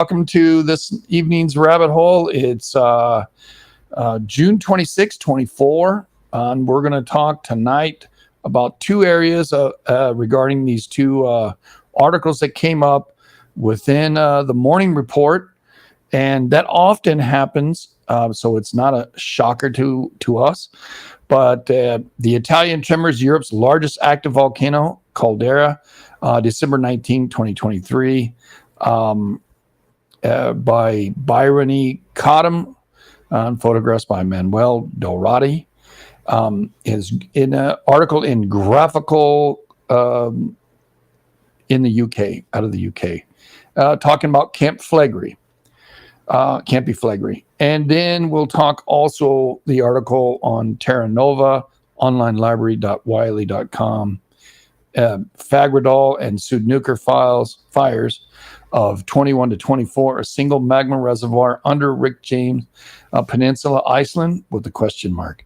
Welcome to this evening's rabbit hole. It's June 26, 24, and we're going to talk tonight about two areas regarding these two articles that came up within the morning report, and that often happens, so it's not a shocker to us. But the Italian tremors, Europe's largest active volcano, caldera, December 19, 2023. By Byrony Cottam, photographs by Manuel Dorati, is in an article in Graphical in the UK, out of the UK, talking about Camp Flegrei, Campy Flegrei. And then we'll talk also the article on Terra Nova, onlinelibrary.wiley.com, Fagradal and Sundhnúkur fires of 21 to 24, a single magma reservoir under Rick James Peninsula, Iceland, with a question mark.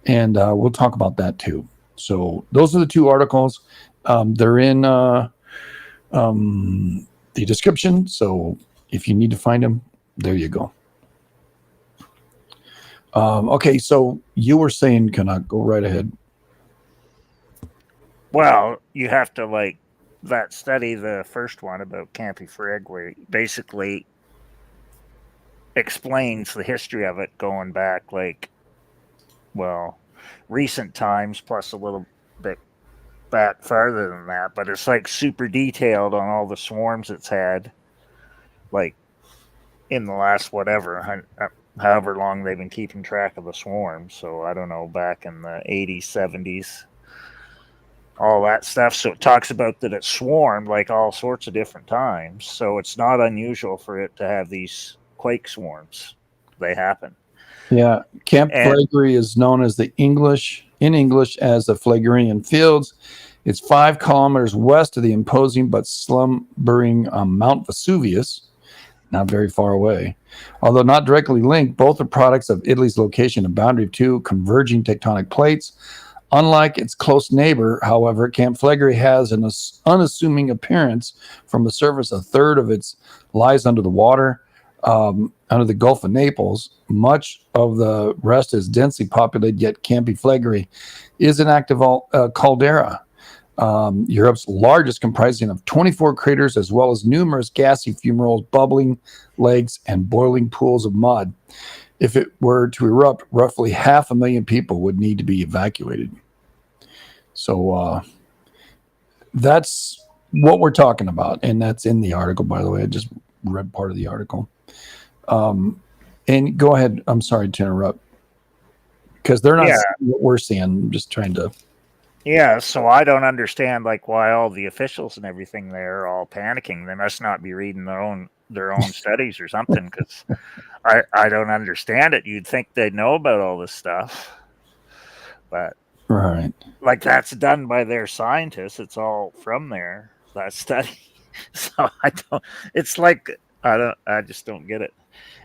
And we'll talk about that too. So those are the two articles. They're in the description. So if you need to find them, there you go. Okay, so you were saying, can I go right ahead? Well, you have to that study, the first one about Campy Flegrei, basically explains the history of it going back recent times plus a little bit back farther than that, but it's super detailed on all the swarms it's had in the last however long they've been keeping track of the swarms. So I don't know, back in the 80s, 70s, all that stuff. So it talks about that it swarmed all sorts of different times. So it's not unusual for it to have these quake swarms. They happen. Yeah, Camp Flegrei is known as in English as the Phlegraean Fields. It's 5 kilometers west of the imposing but slumbering Mount Vesuvius, not very far away. Although not directly linked, both are products of Italy's location, a boundary of two converging tectonic plates. Unlike its close neighbor, however, Camp Flegrei has an unassuming appearance from the surface. A third of it lies under the water, under the Gulf of Naples. Much of the rest is densely populated, yet Campy Flegrei is an active caldera, Europe's largest, comprising of 24 craters, as well as numerous gassy fumaroles, bubbling lakes, and boiling pools of mud. If it were to erupt, roughly 500,000 people would need to be evacuated. So that's what we're talking about. And that's in the article, by the way. I just read part of the article. And go ahead. I'm sorry to interrupt. Because they're not seeing what we're seeing. I'm just trying to... Yeah, so I don't understand why all the officials and everything there are all panicking. They must not be reading their own studies or something, because I don't understand it. You'd think they'd know about all this stuff, but right, that's done by their scientists. It's all from there, that study. So I don't. It's I just don't get it.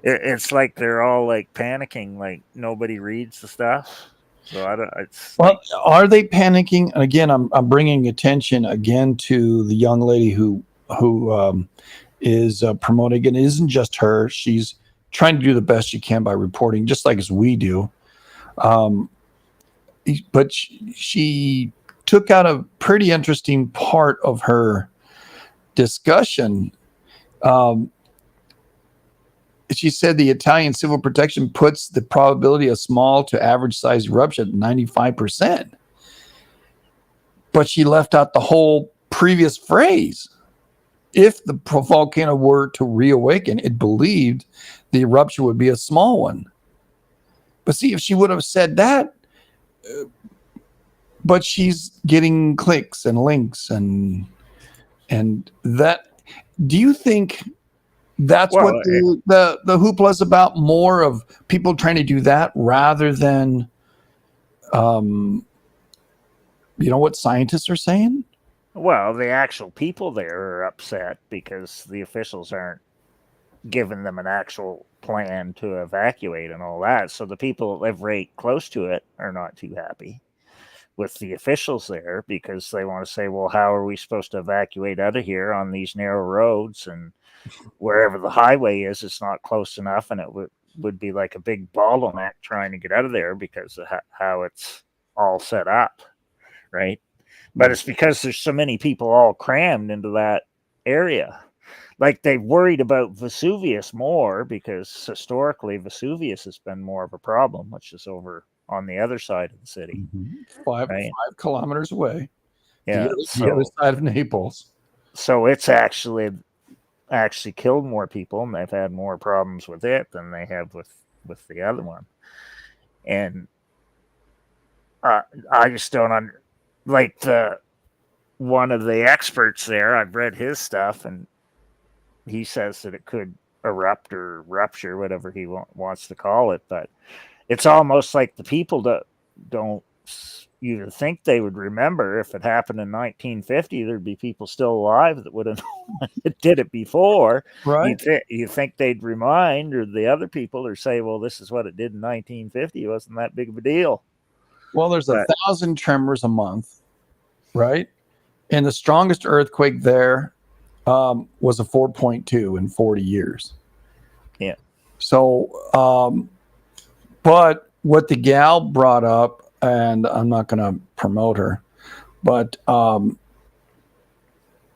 It's they're all panicking. Nobody reads the stuff. So I don't. It's are they panicking? And again, I'm bringing attention again to the young lady who is promoting. And it isn't just her. She's trying to do the best she can by reporting, just like as we do. But she took out a pretty interesting part of her discussion. She said the Italian Civil Protection puts the probability of small to average size eruption at 95%. But she left out the whole previous phrase. If the volcano were to reawaken, it believed the eruption would be a small one. But see, if she would have said that, but she's getting clicks and links and that. Do you think that's what the hoopla is about? More of people trying to do that rather than, what scientists are saying? Well, the actual people there are upset because the officials aren't giving them an actual plan to evacuate and all that. So the people that live right close to it are not too happy. with the officials there, because they want to say, well, how are we supposed to evacuate out of here on these narrow roads, and wherever the highway is, it's not close enough, and it would be like a big bottleneck trying to get out of there because of how it's all set up, right? But it's because there's so many people all crammed into that area. Like, they worried about Vesuvius more because historically Vesuvius has been more of a problem, which is over on the other side of the city. Five right? 5 kilometers away. Yeah, The other side of Naples. So it's actually killed more people, and they've had more problems with it than they have with the other one. And I just don't like one of the experts there. I've read his stuff, and he says that it could erupt or rupture, whatever he wants to call it. But it's almost like the people don't you think they would remember. If it happened in 1950, there'd be people still alive that would have known it did it before. Right. You think they'd remind, or the other people, or say, well, this is what it did in 1950. It wasn't that big of a deal. Well, there's 1,000 tremors a month, right? And the strongest earthquake there was a 4.2 in 40 years. Yeah. So, but what the gal brought up, and I'm not going to promote her, but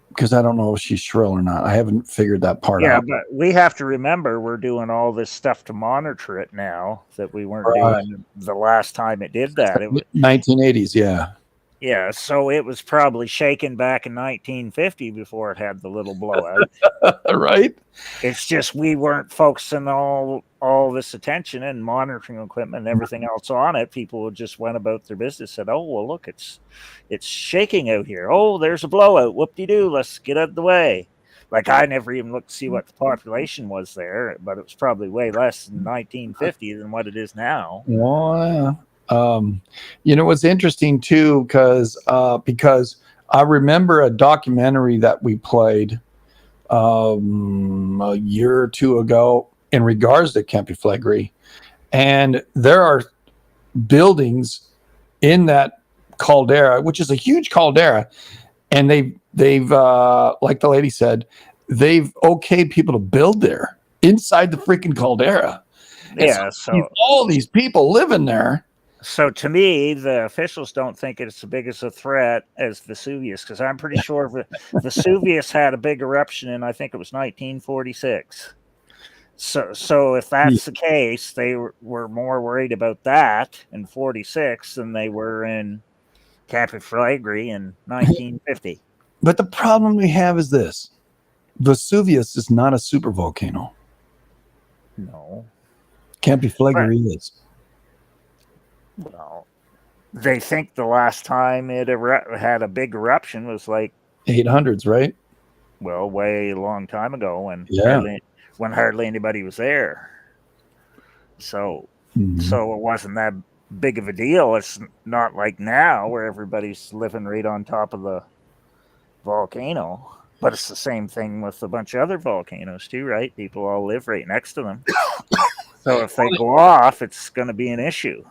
because I don't know if she's shrill or not. I haven't figured that part out. Yeah, but we have to remember we're doing all this stuff to monitor it now that we weren't doing the last time it did that. It was 1980s, yeah. Yeah, so it was probably shaken back in 1950 before it had the little blowout. Right? It's just we weren't focusing all this attention and monitoring equipment and everything else on it. People just went about their business, said, oh, well, look, it's shaking out here. Oh, there's a blowout. Whoop-de-doo, let's get out of the way. Like, I never even looked to see what the population was there, but it was probably way less in 1950 than what it is now. Well, you know, what's interesting too, because I remember a documentary that we played a year or two ago in regards to Campiflagri, and there are buildings in that caldera, which is a huge caldera, and they've like the lady said, they've okayed people to build there inside the freaking caldera. Yeah, so all these people living there. So to me, the officials don't think it's as big as a threat as Vesuvius, because I'm pretty sure Vesuvius had a big eruption in, I think it was 1946. So if that's the case, they were more worried about that in 46 than they were in Campiflagri in 1950. But the problem we have is this: Vesuvius is not a supervolcano. No. Campiflagri is. Well, they think the last time it had a big eruption was like 800s, right? Well, way a long time ago when hardly anybody was there. So so it wasn't that big of a deal. It's not like now where everybody's living right on top of the volcano. But it's the same thing with a bunch of other volcanoes too, right? People all live right next to them. So if they go off, it's going to be an issue.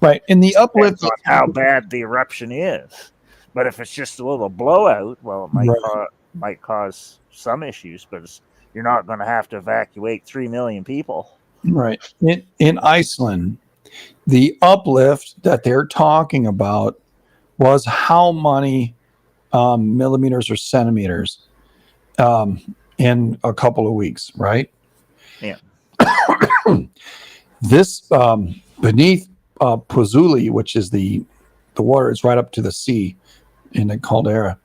Right. And the uplift on how bad the eruption is. But if it's just a little blowout, well, it might cause some issues, but you're not going to have to evacuate 3 million people. Right. In Iceland, the uplift that they're talking about was how many millimeters or centimeters in a couple of weeks, right? Yeah. This beneath Pozzuoli, which is the water is right up to the sea in the caldera,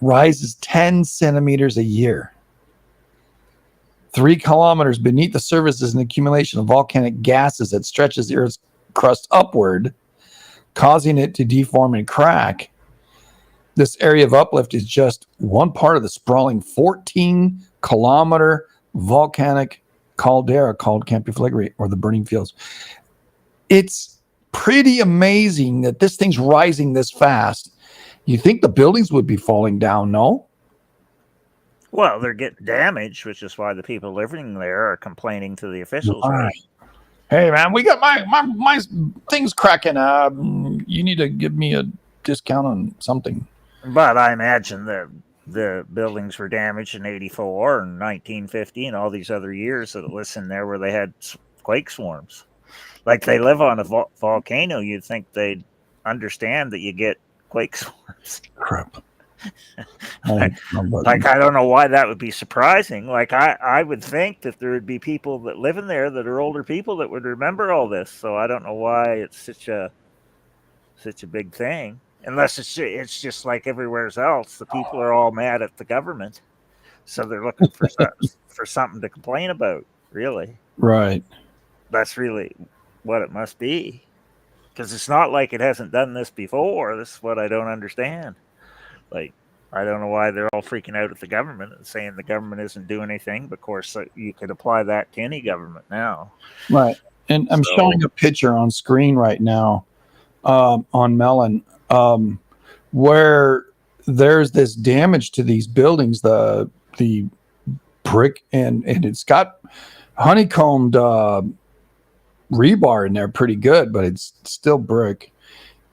rises 10 centimeters a year. 3 kilometers beneath the surface is an accumulation of volcanic gases that stretches the Earth's crust upward, causing it to deform and crack. This area of uplift is just one part of the sprawling 14-kilometer volcanic caldera called Campiflagri, or the burning fields. It's pretty amazing that this thing's rising this fast. You think the buildings would be falling down, no? Well, they're getting damaged, which is why the people living there are complaining to the officials. Right? Hey, man, we got my thing's cracking. you need to give me a discount on something. But I imagine that the buildings were damaged in 84 and 1950 and all these other years that listen there where they had quake swarms. Like they live on a volcano, you'd think they'd understand that you get quake swarms. Crap. Like I don't know why that would be surprising. Like I would think that there would be people that live in there that are older people that would remember all this. So I don't know why it's such a big thing. Unless it's just like everywhere else, the people are all mad at the government, so they're looking for something to complain about. Really, right? That's really what it must be, because it's not like it hasn't done this before. This is what I don't understand. Like, I don't know why they're all freaking out at the government and saying the government isn't doing anything. But of course, you could apply that to any government now, right? And I'm showing a picture on screen right now on Melon. Where there's this damage to these buildings, the brick and it's got honeycombed rebar in there pretty good, but it's still brick,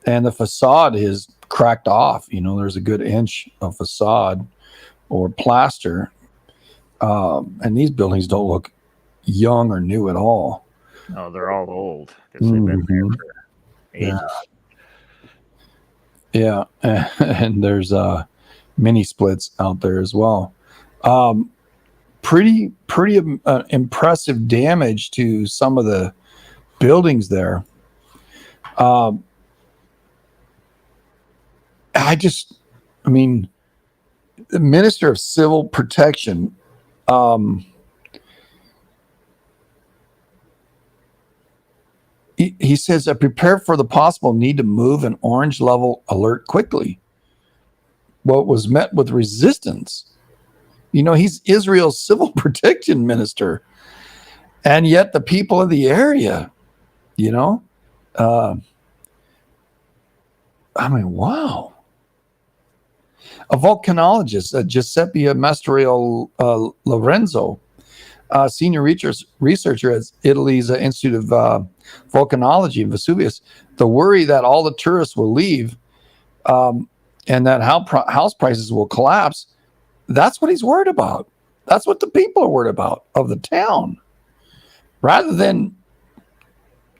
and the facade is cracked off. There's a good inch of facade or plaster, and these buildings don't look young or new at all. No, they're all old because they've been there for ages. Yeah, and there's mini splits out there as well. Pretty impressive damage to some of the buildings there. I mean, the Minister of Civil Protection. He says, I prepare for the possible need to move an orange level alert quickly. Well, it was met with resistance. He's Israel's civil protection minister. And yet the people of the area, I mean, wow. A volcanologist, Giuseppe Mastriel Lorenzo, senior researcher at Italy's Institute of Volcanology in Vesuvius, the worry that all the tourists will leave and that house prices will collapse, that's what he's worried about. That's what the people are worried about of the town. Rather than,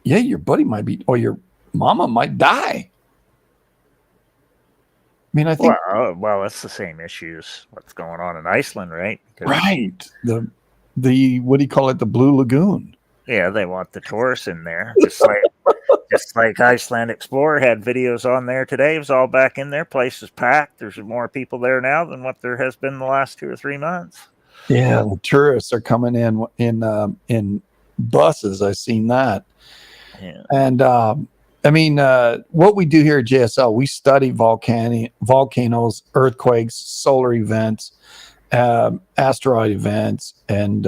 your buddy might be, or your mama might die. I mean, I think... Well, that's the same issues what's going on in Iceland, right? Right. The what do you call it? The Blue Lagoon. Yeah, they want the tourists in there. Just like Iceland Explorer had videos on there today. It was all back in there. Place is packed. There's more people there now than what there has been the last 2 or 3 months. Yeah, the tourists are coming in buses. I've seen that. Yeah. And I mean, what we do here at JSL, we study volcanoes, earthquakes, solar events, asteroid events, and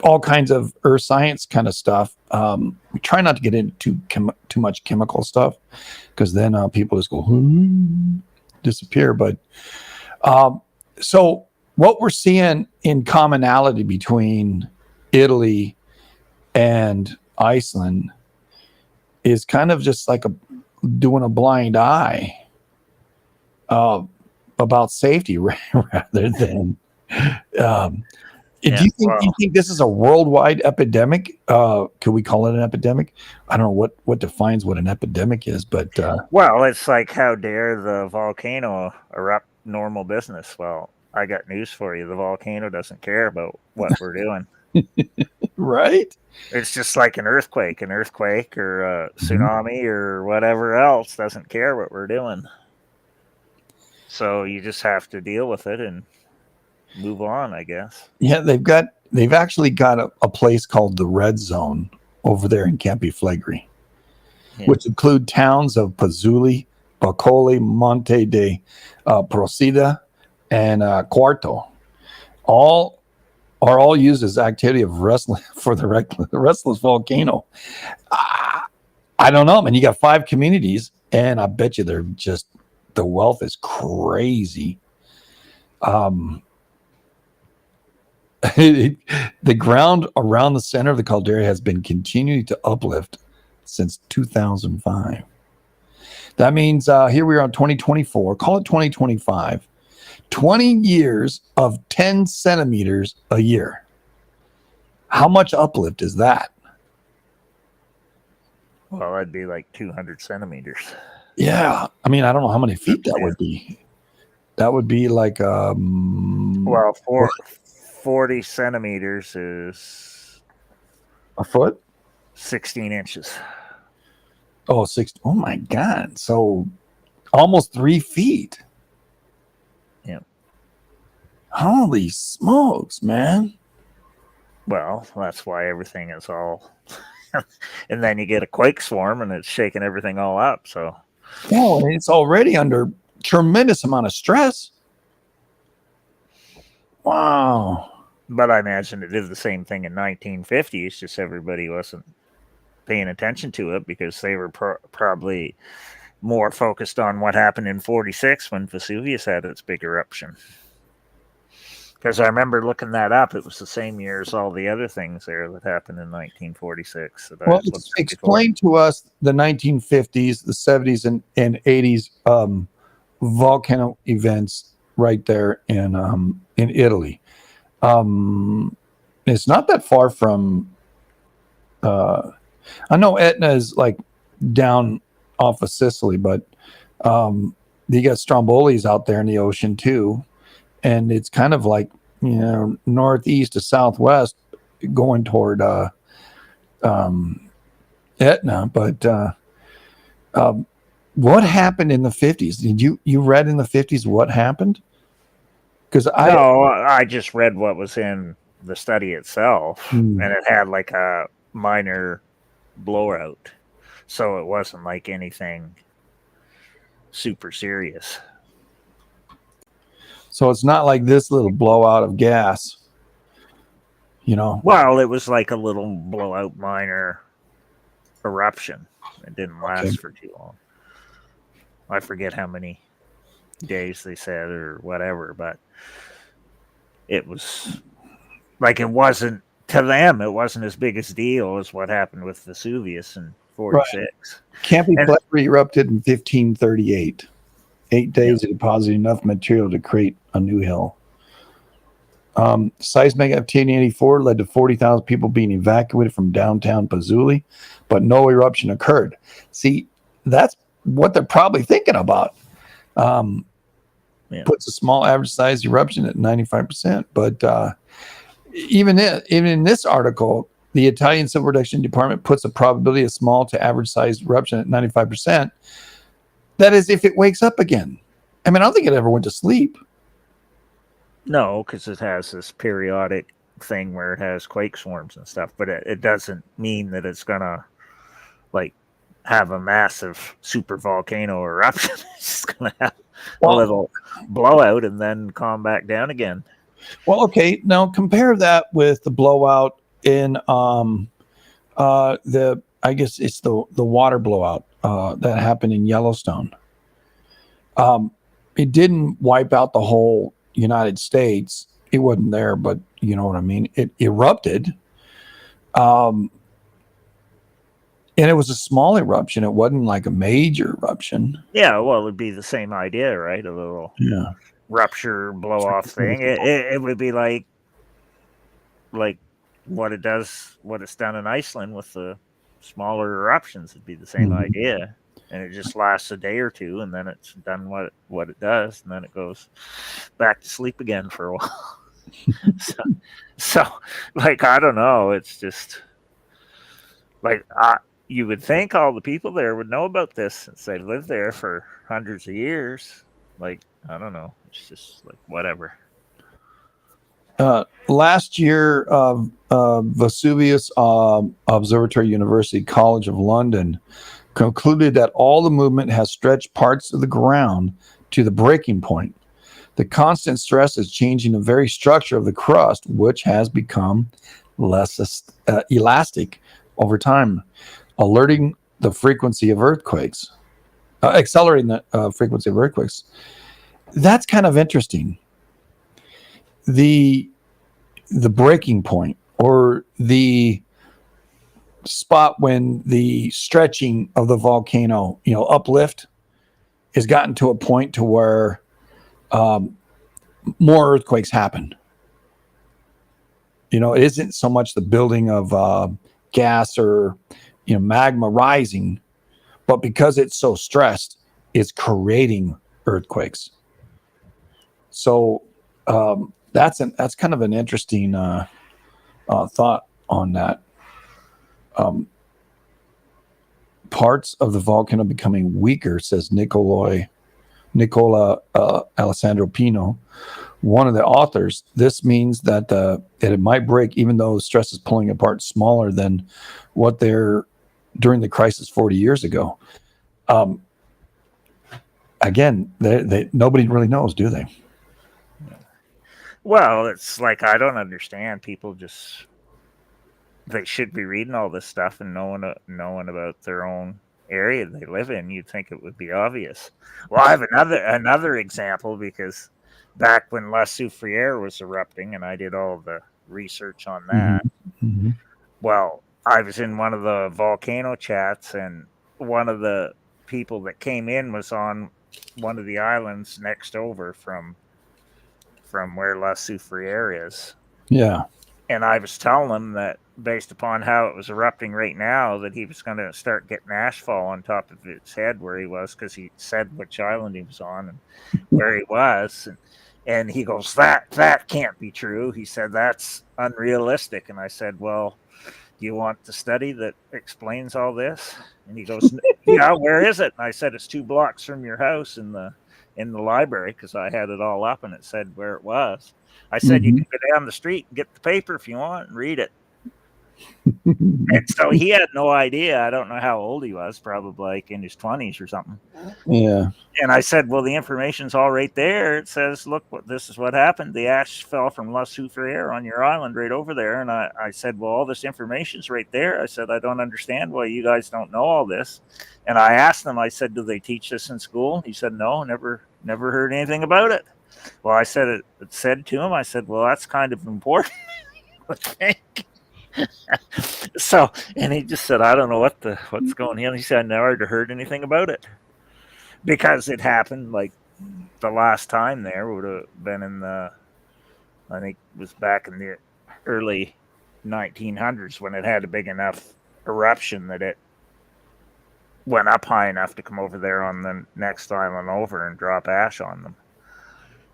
all kinds of earth science kind of stuff. We try not to get into too much chemical stuff, because then people just go disappear. But so what we're seeing in commonality between Italy and Iceland is kind of just like doing a blind eye about safety rather than. Do you think this is a worldwide epidemic? Could we call it an epidemic? I don't know what defines what an epidemic is, but well, it's like, how dare the volcano erupt normal business? Well, I got news for you. The volcano doesn't care about what we're doing. Right? It's just like an earthquake or a tsunami or whatever else doesn't care what we're doing. So you just have to deal with it and move on, I guess. Yeah, they've actually got a place called the Red Zone over there in Campi Flegrei, which include towns of Pazzuli, Boccoli, Monte de Procida, and Quarto. All used as activity of wrestling for the restless volcano. I don't know, man. You got 5 communities, and I bet you the wealth is crazy. The ground around the center of the caldera has been continuing to uplift since 2005. That means here we are in 2024. Call it 2025. 20 years of 10 centimeters a year. How much uplift is that? Well, that'd be like 200 centimeters. Yeah. I mean, I don't know how many feet that would be. That would be like... well, 40 centimeters is... a foot? 16 inches. Oh, oh my God. So almost 3 feet. Yeah. Holy smokes, man. Well, that's why everything is all... and then you get a quake swarm and it's shaking everything all up. So, well, it's already under tremendous amount of stress. Wow. But I imagine it did the same thing in 1950. It's just everybody wasn't paying attention to it because they were probably more focused on what happened in 46 when Vesuvius had its big eruption. Because I remember looking that up. It was the same year as all the other things there that happened in 1946. Well, explain to us the 1950s, the 70s, and 80s volcano events right there in Italy. It's not that far from... I know Etna is like down off of Sicily, but you got Stromboli's out there in the ocean too. And it's kind of like, northeast to southwest going toward Etna. But what happened in the 50s? Did you read in the 50s what happened? Because I just read what was in the study itself, and it had like a minor blowout. So it wasn't like anything super serious. So it's not like this little blowout of gas, Well, it was like a little blowout minor eruption. It didn't last for too long. I forget how many days they said or whatever, but it was like, it wasn't, to them, it wasn't as big a deal as what happened with Vesuvius in 46. Right. Campi Flegrei erupted in 1538. 8 days it deposited enough material to create a new hill. Seismic activity in 1984 led to 40,000 people being evacuated from downtown Pazzuli, but no eruption occurred. See, that's what they're probably thinking about. Puts a small average size eruption at 95%. But even in this article, the Italian Civil Protection Department puts a probability of small to average size eruption at 95%. That is if it wakes up again. I mean, I don't think it ever went to sleep. No, because it has this periodic thing where it has quake swarms and stuff, but it doesn't mean that it's going to like have a massive super volcano eruption. It's just going to have a little blowout and then calm back down again. Well, okay. Now compare that with the blowout in I guess it's the water blowout that happened in Yellowstone. It didn't wipe out the whole United States. It wasn't there, but you know what I mean? It erupted. And it was a small eruption. It wasn't like a major eruption. Yeah, well, it'd be the same idea, right? A little rupture, blow off thing. It would be like what it's done in Iceland with the smaller eruptions. It'd be the same idea. And it just lasts a day or two, and then it's done what it does, and then it goes back to sleep again for a while. so like, I don't know. It's just like, you would think all the people there would know about this since they lived there for hundreds of years. Like, I don't know. It's just like, whatever. Last year, Vesuvius Observatory University College of London concluded that all the movement has stretched parts of the ground to the breaking point. The constant stress is changing the very structure of the crust, which has become less elastic over time, alerting the frequency of earthquakes, accelerating the frequency of earthquakes. That's kind of interesting. The breaking point, or the spot when the stretching of the volcano, uplift has gotten to a point to where more earthquakes happen. It isn't so much the building of gas or magma rising, but because it's so stressed, it's creating earthquakes. So that's kind of an interesting thought on that. Parts of the volcano becoming weaker, says Nicola Alessandro Pino, one of the authors. This means that it might break, even though stress is pulling apart smaller than what they're during the crisis 40 years ago. Again, nobody really knows, do they? Well, it's like, I don't understand. People just, they should be reading all this stuff and knowing about their own area they live in. You'd think it would be obvious. Well, I have another example, because back when La Soufriere was erupting, and I did all the research on that. Mm-hmm. Well, I was in one of the volcano chats, and one of the people that came in was on one of the islands next over from where La Soufriere is. Yeah. And I was telling him that based upon how it was erupting right now, that he was going to start getting ashfall on top of its head where he was, because he said which island he was on and where he was. And he goes, that can't be true. He said, that's unrealistic. And I said, well, do you want the study that explains all this? And he goes, yeah, where is it? And I said, it's 2 blocks from your house in the library, because I had it all up and it said where it was. I said, you can go down the street and get the paper if you want and read it. And so he had no idea. I don't know how old he was, probably like in his 20s or something. Yeah. And I said, well, the information's all right there. It says, look, this is what happened. The ash fell from La Soufriere on your island right over there. And I said, well, all this information's right there. I said, I don't understand why you guys don't know all this. And I asked him, I said, do they teach this in school? He said, no, never heard anything about it. Well, I said, it said to him, I said, well, that's kind of important, I think. So, and he just said, I don't know what's going on. He said, I never heard anything about it, because it happened like the last time there would have been in I think it was back in the early 1900s, when it had a big enough eruption that it went up high enough to come over there on the next island over and drop ash on them.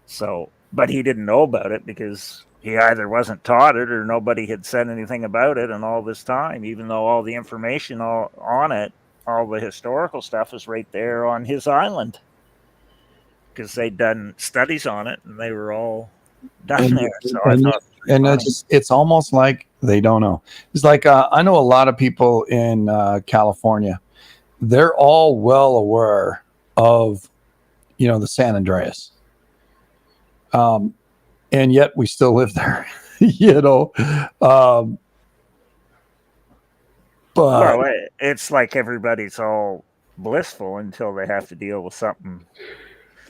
So, but he didn't know about it because he either wasn't taught it or nobody had said anything about it in all this time, even though all the information on it, all the historical stuff is right there on his island, because they'd done studies on it and they were all done there. So I thought, it's almost like they don't know. It's like I know a lot of people in California. They're all well aware of the San Andreas. And yet we still live there, but well, it's like everybody's all blissful until they have to deal with something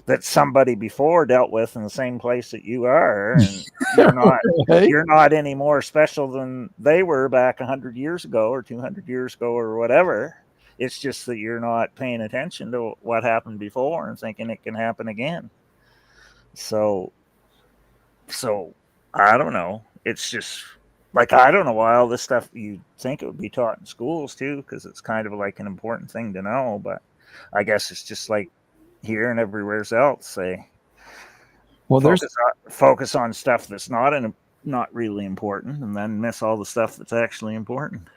that somebody before dealt with in the same place that you are, and you're not any more special than they were back 100 years ago or 200 years ago or whatever. It's just that you're not paying attention to what happened before and thinking it can happen again. So I don't know. It's just like, I don't know why all this stuff, you think it would be taught in schools too, because it's kind of like an important thing to know. But I guess it's just like here and everywhere else. Focus on stuff that's not really important, and then miss all the stuff that's actually important.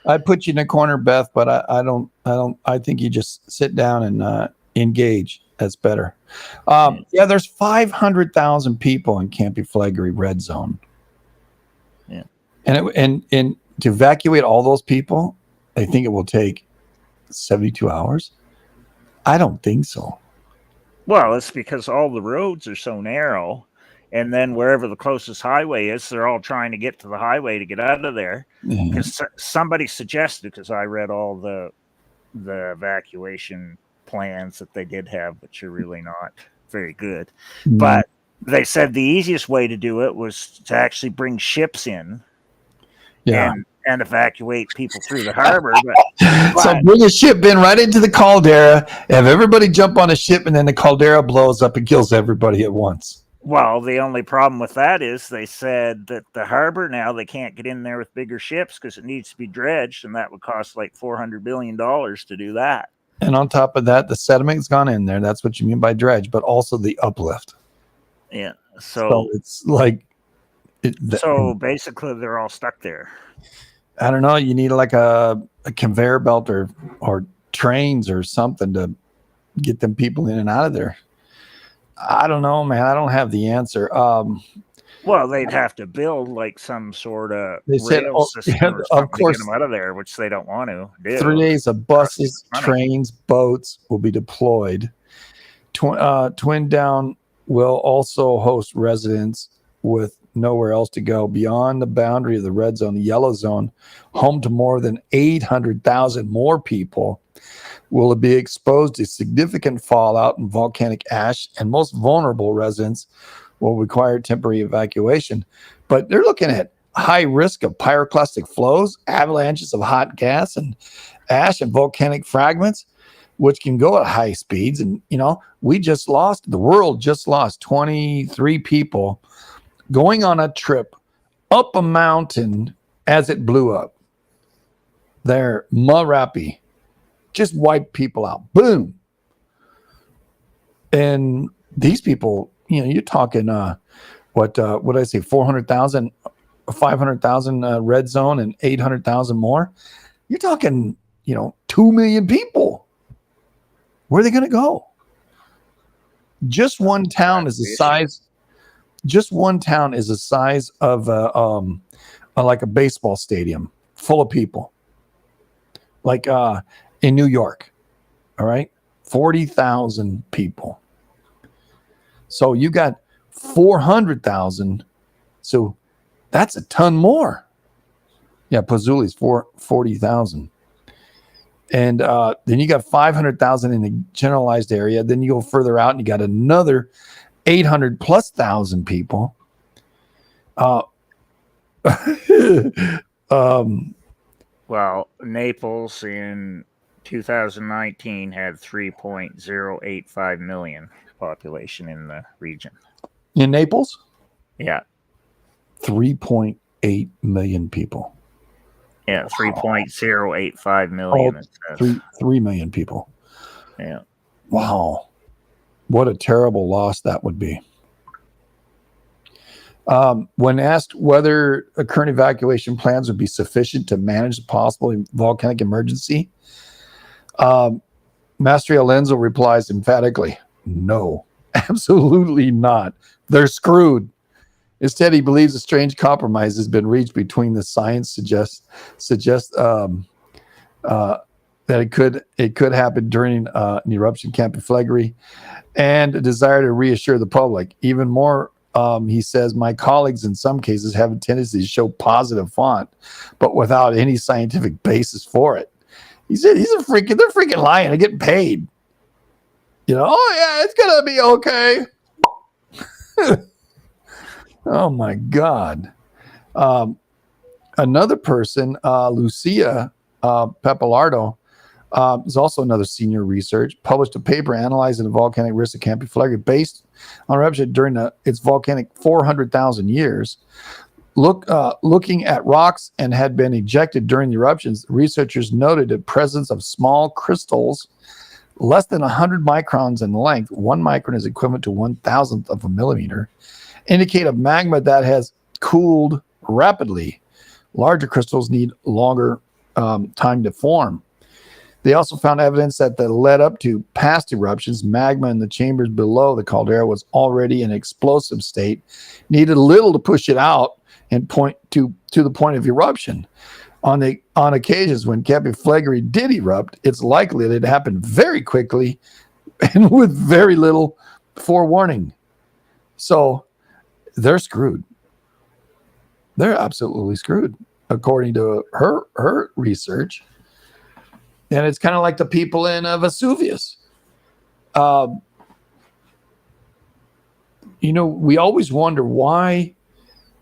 I put you in a corner, Beth, but I think you just sit down and engage. That's better. Yeah, there's 500,000 people in Camp Flegrei red zone. Yeah, and to evacuate all those people, I think it will take 72 hours. I don't think so. Well, it's because all the roads are so narrow, and then wherever the closest highway is, they're all trying to get to the highway to get out of there. Because somebody suggested, because I read all the evacuation plans that they did have, which are really not very good. But they said the easiest way to do it was to actually bring ships in, and evacuate people through the harbor. So bring a ship in right into the caldera, have everybody jump on a ship, and then the caldera blows up and kills everybody at once. Well, the only problem with that is they said that the harbor now they can't get in there with bigger ships because it needs to be dredged, and that would cost like $400 billion to do that. And on top of that, the sediment's gone in there. That's what you mean by dredge, but also the uplift. Yeah. So it's like. So basically, they're all stuck there. I don't know. You need like a conveyor belt or trains or something to get them people in and out of there. I don't know, man. I don't have the answer. Well, they'd have to build like some sort of rail system or something to get them out of there, which they don't want to do. 3 days of buses, trains, boats will be deployed. Twin Down will also host residents with nowhere else to go beyond the boundary of the red zone, the yellow zone, home to more than 800,000 more people. Will be exposed to significant fallout and volcanic ash, and most vulnerable residents will require temporary evacuation. But they're looking at high risk of pyroclastic flows, avalanches of hot gas and ash and volcanic fragments, which can go at high speeds. And, the world just lost 23 people going on a trip up a mountain as it blew up. There, Marapi. Just wipe people out. Boom. And these people, you're talking, what did I say? 400,000, 500,000 red zone and 800,000 more. You're talking, 2 million people. Where are they going to go? Just one town is the size. Just one town is the size of like a baseball stadium full of people. Like, in New York, all right, 40,000 people. So you got 400,000. So that's a ton more. Yeah, Pazzuli's 40,000. And then you got 500,000 in the generalized area. Then you go further out and you got another 800 plus thousand people. Well, Naples in 2019 had 3.085 million population in the region. In Naples? Yeah. 3.8 million people. Yeah, 3.085 million. 3 million people. Yeah. Wow. What a terrible loss that would be. When asked whether current evacuation plans would be sufficient to manage the possible volcanic emergency, Mastriolenzo replies emphatically, no, absolutely not. They're screwed. Instead, he believes a strange compromise has been reached between the science suggests that it could happen during an eruption Campi Flegrei, and a desire to reassure the public. Even more, he says, my colleagues in some cases have a tendency to show positive font, but without any scientific basis for it. He said they're freaking lying. They're getting paid. Oh yeah, it's gonna be okay. Oh my God. Another person, Lucia Pappalardo, is also another senior researcher, published a paper analyzing the volcanic risk of Campi Flegrei based on eruption during its volcanic 400,000 years. Looking at rocks and had been ejected during the eruptions, researchers noted the presence of small crystals less than 100 microns in length. 1 micron is equivalent to 1,000th of a millimeter, indicate a magma that has cooled rapidly. Larger crystals need longer time to form. They also found evidence that led up to past eruptions, magma in the chambers below the caldera was already in an explosive state, needed little to push it out and point to the point of eruption. On occasions when Campi Flegrei did erupt, it's likely that it happened very quickly and with very little forewarning. So they're screwed. They're absolutely screwed, according to her research. And it's kind of like the people in Vesuvius. We always wonder why,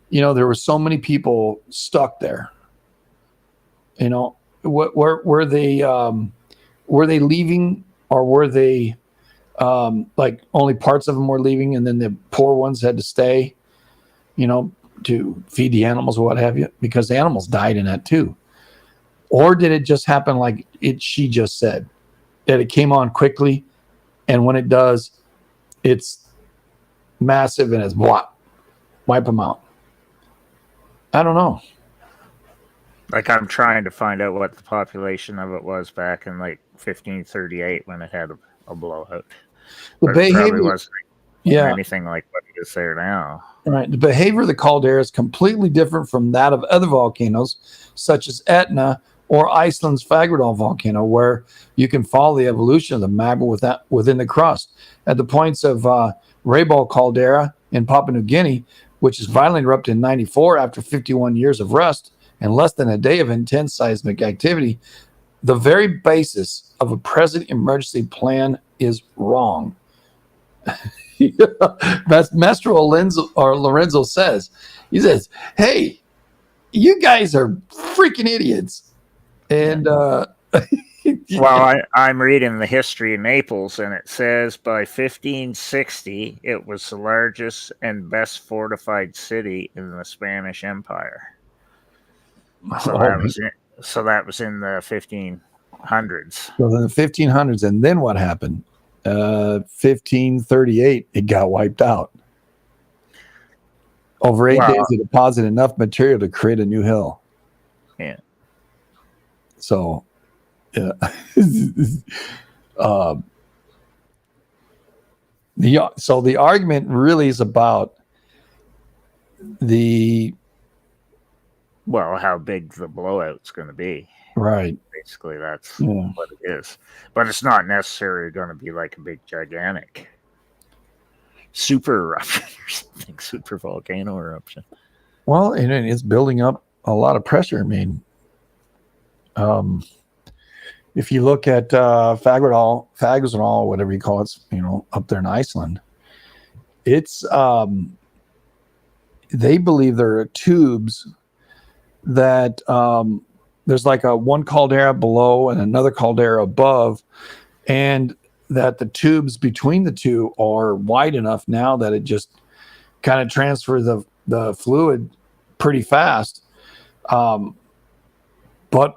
there were so many people stuck there. You know, what were they leaving, or were they like only parts of them were leaving, and then the poor ones had to stay? You know, to feed the animals or what have you, because the animals died in that too. Or did it just happen like she just said, that it came on quickly, and when it does, it's massive and it's wipe them out? I don't know. Like, I'm trying to find out what the population of it was back in like 1538 when it had a blowout. The But it probably behavior, wasn't yeah, anything like what is there now. right. The behavior of the caldera is completely different from that of other volcanoes, such as Etna or Iceland's Fagradal volcano, where you can follow the evolution of the magma within the crust. At the points of Raybal caldera in Papua New Guinea, which is violently erupted in 94 after 51 years of rust and less than a day of intense seismic activity, the very basis of a present emergency plan is wrong. Master Lorenzo says, hey, you guys are freaking idiots. And well, I'm reading the history of Naples, and it says by 1560 it was the largest and best fortified city in the Spanish Empire. So that was in the 1500s. So in the 1500s, and then what happened? 1538, it got wiped out. Over 8 days, it deposited enough material to create a new hill. Yeah. So, yeah. So the argument really is about how big the blowout's going to be. Right. Basically, that's what it is. But it's not necessarily going to be like a big, gigantic super eruption or something, super volcano eruption. Well, and it's building up a lot of pressure. I mean, if you look at Fagradal, whatever you call it, up there in Iceland, it's they believe there are tubes that there's like a one caldera below and another caldera above, and that the tubes between the two are wide enough now that it just kind of transfers the fluid pretty fast. But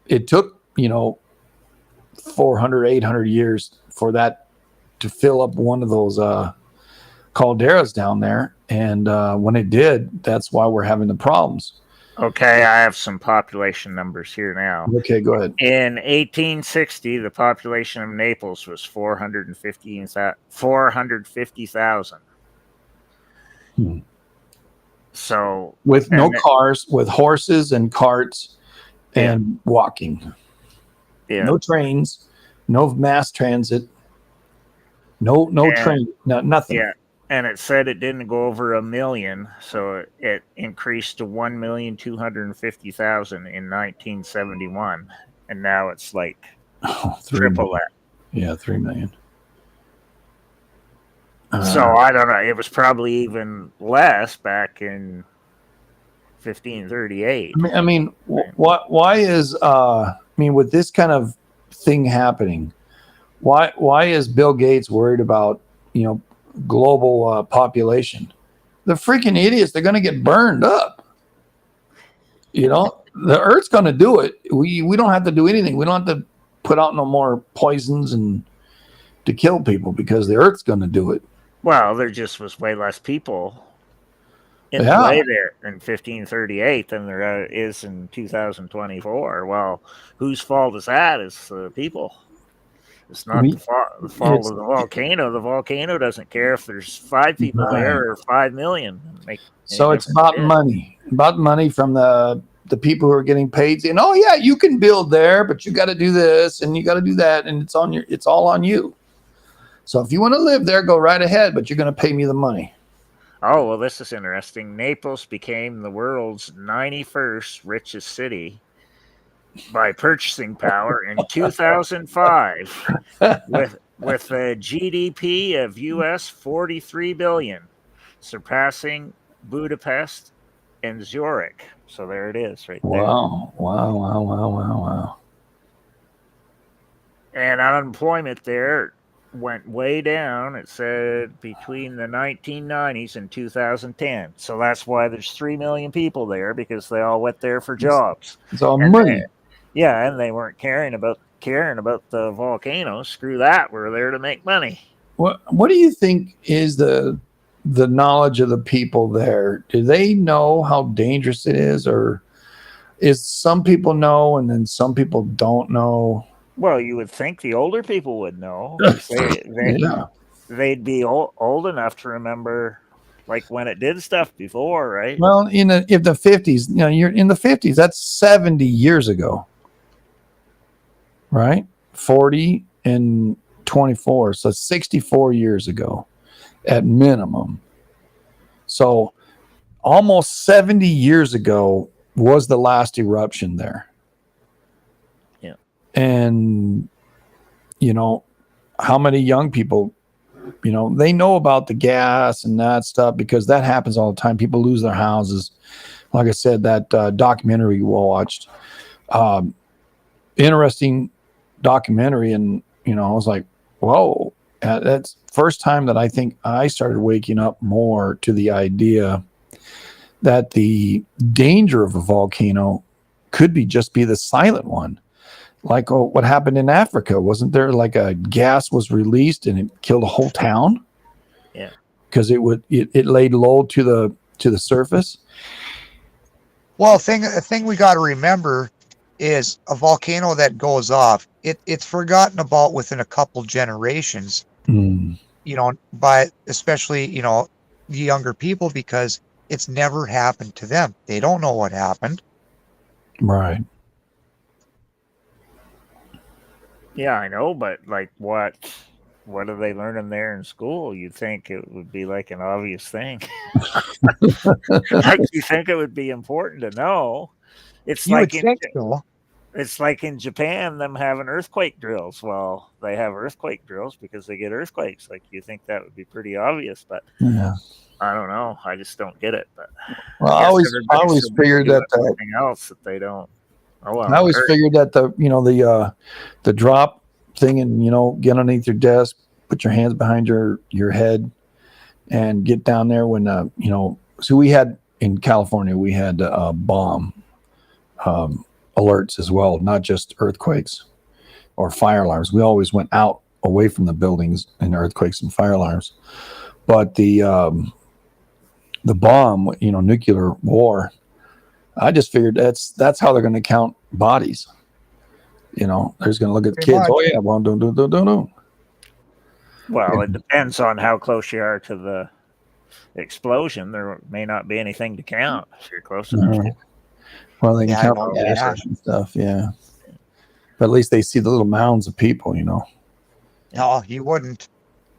it took 400, 800 years for that to fill up one of those calderas down there, and when it did, that's why we're having the problems. Okay, I have some population numbers here now. Okay, go ahead. In 1860, the population of Naples was 450,000. So with no cars, with horses and carts and walking. Yeah. No trains, no mass transit, no train, nothing. Yeah. And it said it didn't go over 1 million, so it increased to 1,250,000 in 1971, and now it's like triple that. Yeah, 3 million. So I don't know. It was probably even less back in 1538. I mean, why is with this kind of thing happening? Why is Bill Gates worried about global population? The freaking idiots, they're going to get burned up. The Earth's going to do it. We don't have to do anything. We don't have to put out no more poisons and to kill people, because the Earth's going to do it. Well, there just was way less people in the way there in 1538 than there is in 2024. Well, whose fault is that? It's the people. It's not the fault of the volcano. The volcano doesn't care if there's 5 people there or 5 million. So it's about money from the people who are getting paid, saying, "Oh yeah, you can build there, but you got to do this and you got to do that, and it's all on you. So if you want to live there, go right ahead, but you're going to pay me the money." Oh, well, this is interesting. Naples became the world's 91st richest city by purchasing power in 2005 with a GDP of US $43 billion, surpassing Budapest in Zurich. So there it is, right there. Wow. Wow. And unemployment there went way down. It said between the 1990s and 2010. So that's why there's 3 million people there, because they all went there for jobs. It's all And money. and they weren't caring about the volcanoes. Screw that. We're there to make money. What do you think is the knowledge of the people there? Do they know how dangerous it is, or is some people know and then some people don't know? Well, you would think the older people would know. Yeah. They'd be old enough to remember, like, when it did stuff before, right? Well, in the 50s, you're in the 50s. That's 70 years ago, right? 40 and 24, so 64 years ago, at minimum. So, almost 70 years ago was the last eruption there. Yeah. And how many young people, they know about the gas and that stuff, because that happens all the time. People lose their houses. Like I said, that documentary we watched, interesting documentary. And, I was like, whoa, that's first time that I think I started waking up more to the idea that the danger of a volcano could just be the silent one. Like what happened in Africa. Wasn't there like a gas was released and it killed a whole town? Yeah. Because it laid low to the surface. Well, a thing we got to remember is a volcano that goes off, it's forgotten about within a couple generations. By especially, the younger people, because it's never happened to them. They don't know what happened. Right. Yeah, I know, but like what are they learning there in school? You'd think it would be like an obvious thing. Like, you think it would be important to know. It's like in Japan, them having earthquake drills. Well, they have earthquake drills because they get earthquakes. Like, you think that would be pretty obvious, but yeah. I don't know. I just don't get it. But I always figured that everything else that they don't. Oh, well, I always figured that the drop thing, and get underneath your desk, put your hands behind your head, and get down there when So we had in California, we had bomb alerts as well, not just earthquakes or fire alarms. We always went out away from the buildings in earthquakes and fire alarms, but the bomb, nuclear war. I just figured that's how they're going to count bodies. They're just going to look at the kids. Oh yeah, well, don't. Well, it depends on how close you are to the explosion. There may not be anything to count if you're close enough. Well, they can count all gas and stuff, yeah. But at least they see the little mounds of people, No, you wouldn't.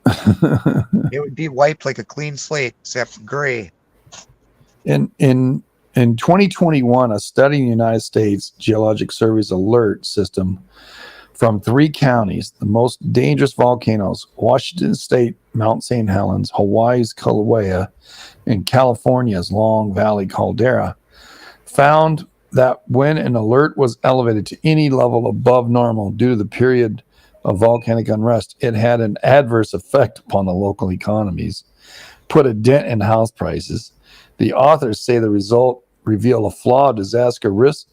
It would be wiped like a clean slate, except gray. In 2021, a study in the United States Geologic Survey's alert system from 3 counties, the most dangerous volcanoes, Washington State, Mount St. Helens, Hawaii's Kilauea, and California's Long Valley Caldera, found that when an alert was elevated to any level above normal due to the period of volcanic unrest, it had an adverse effect upon the local economies, put a dent in house prices. The authors say the result revealed a flawed disaster risk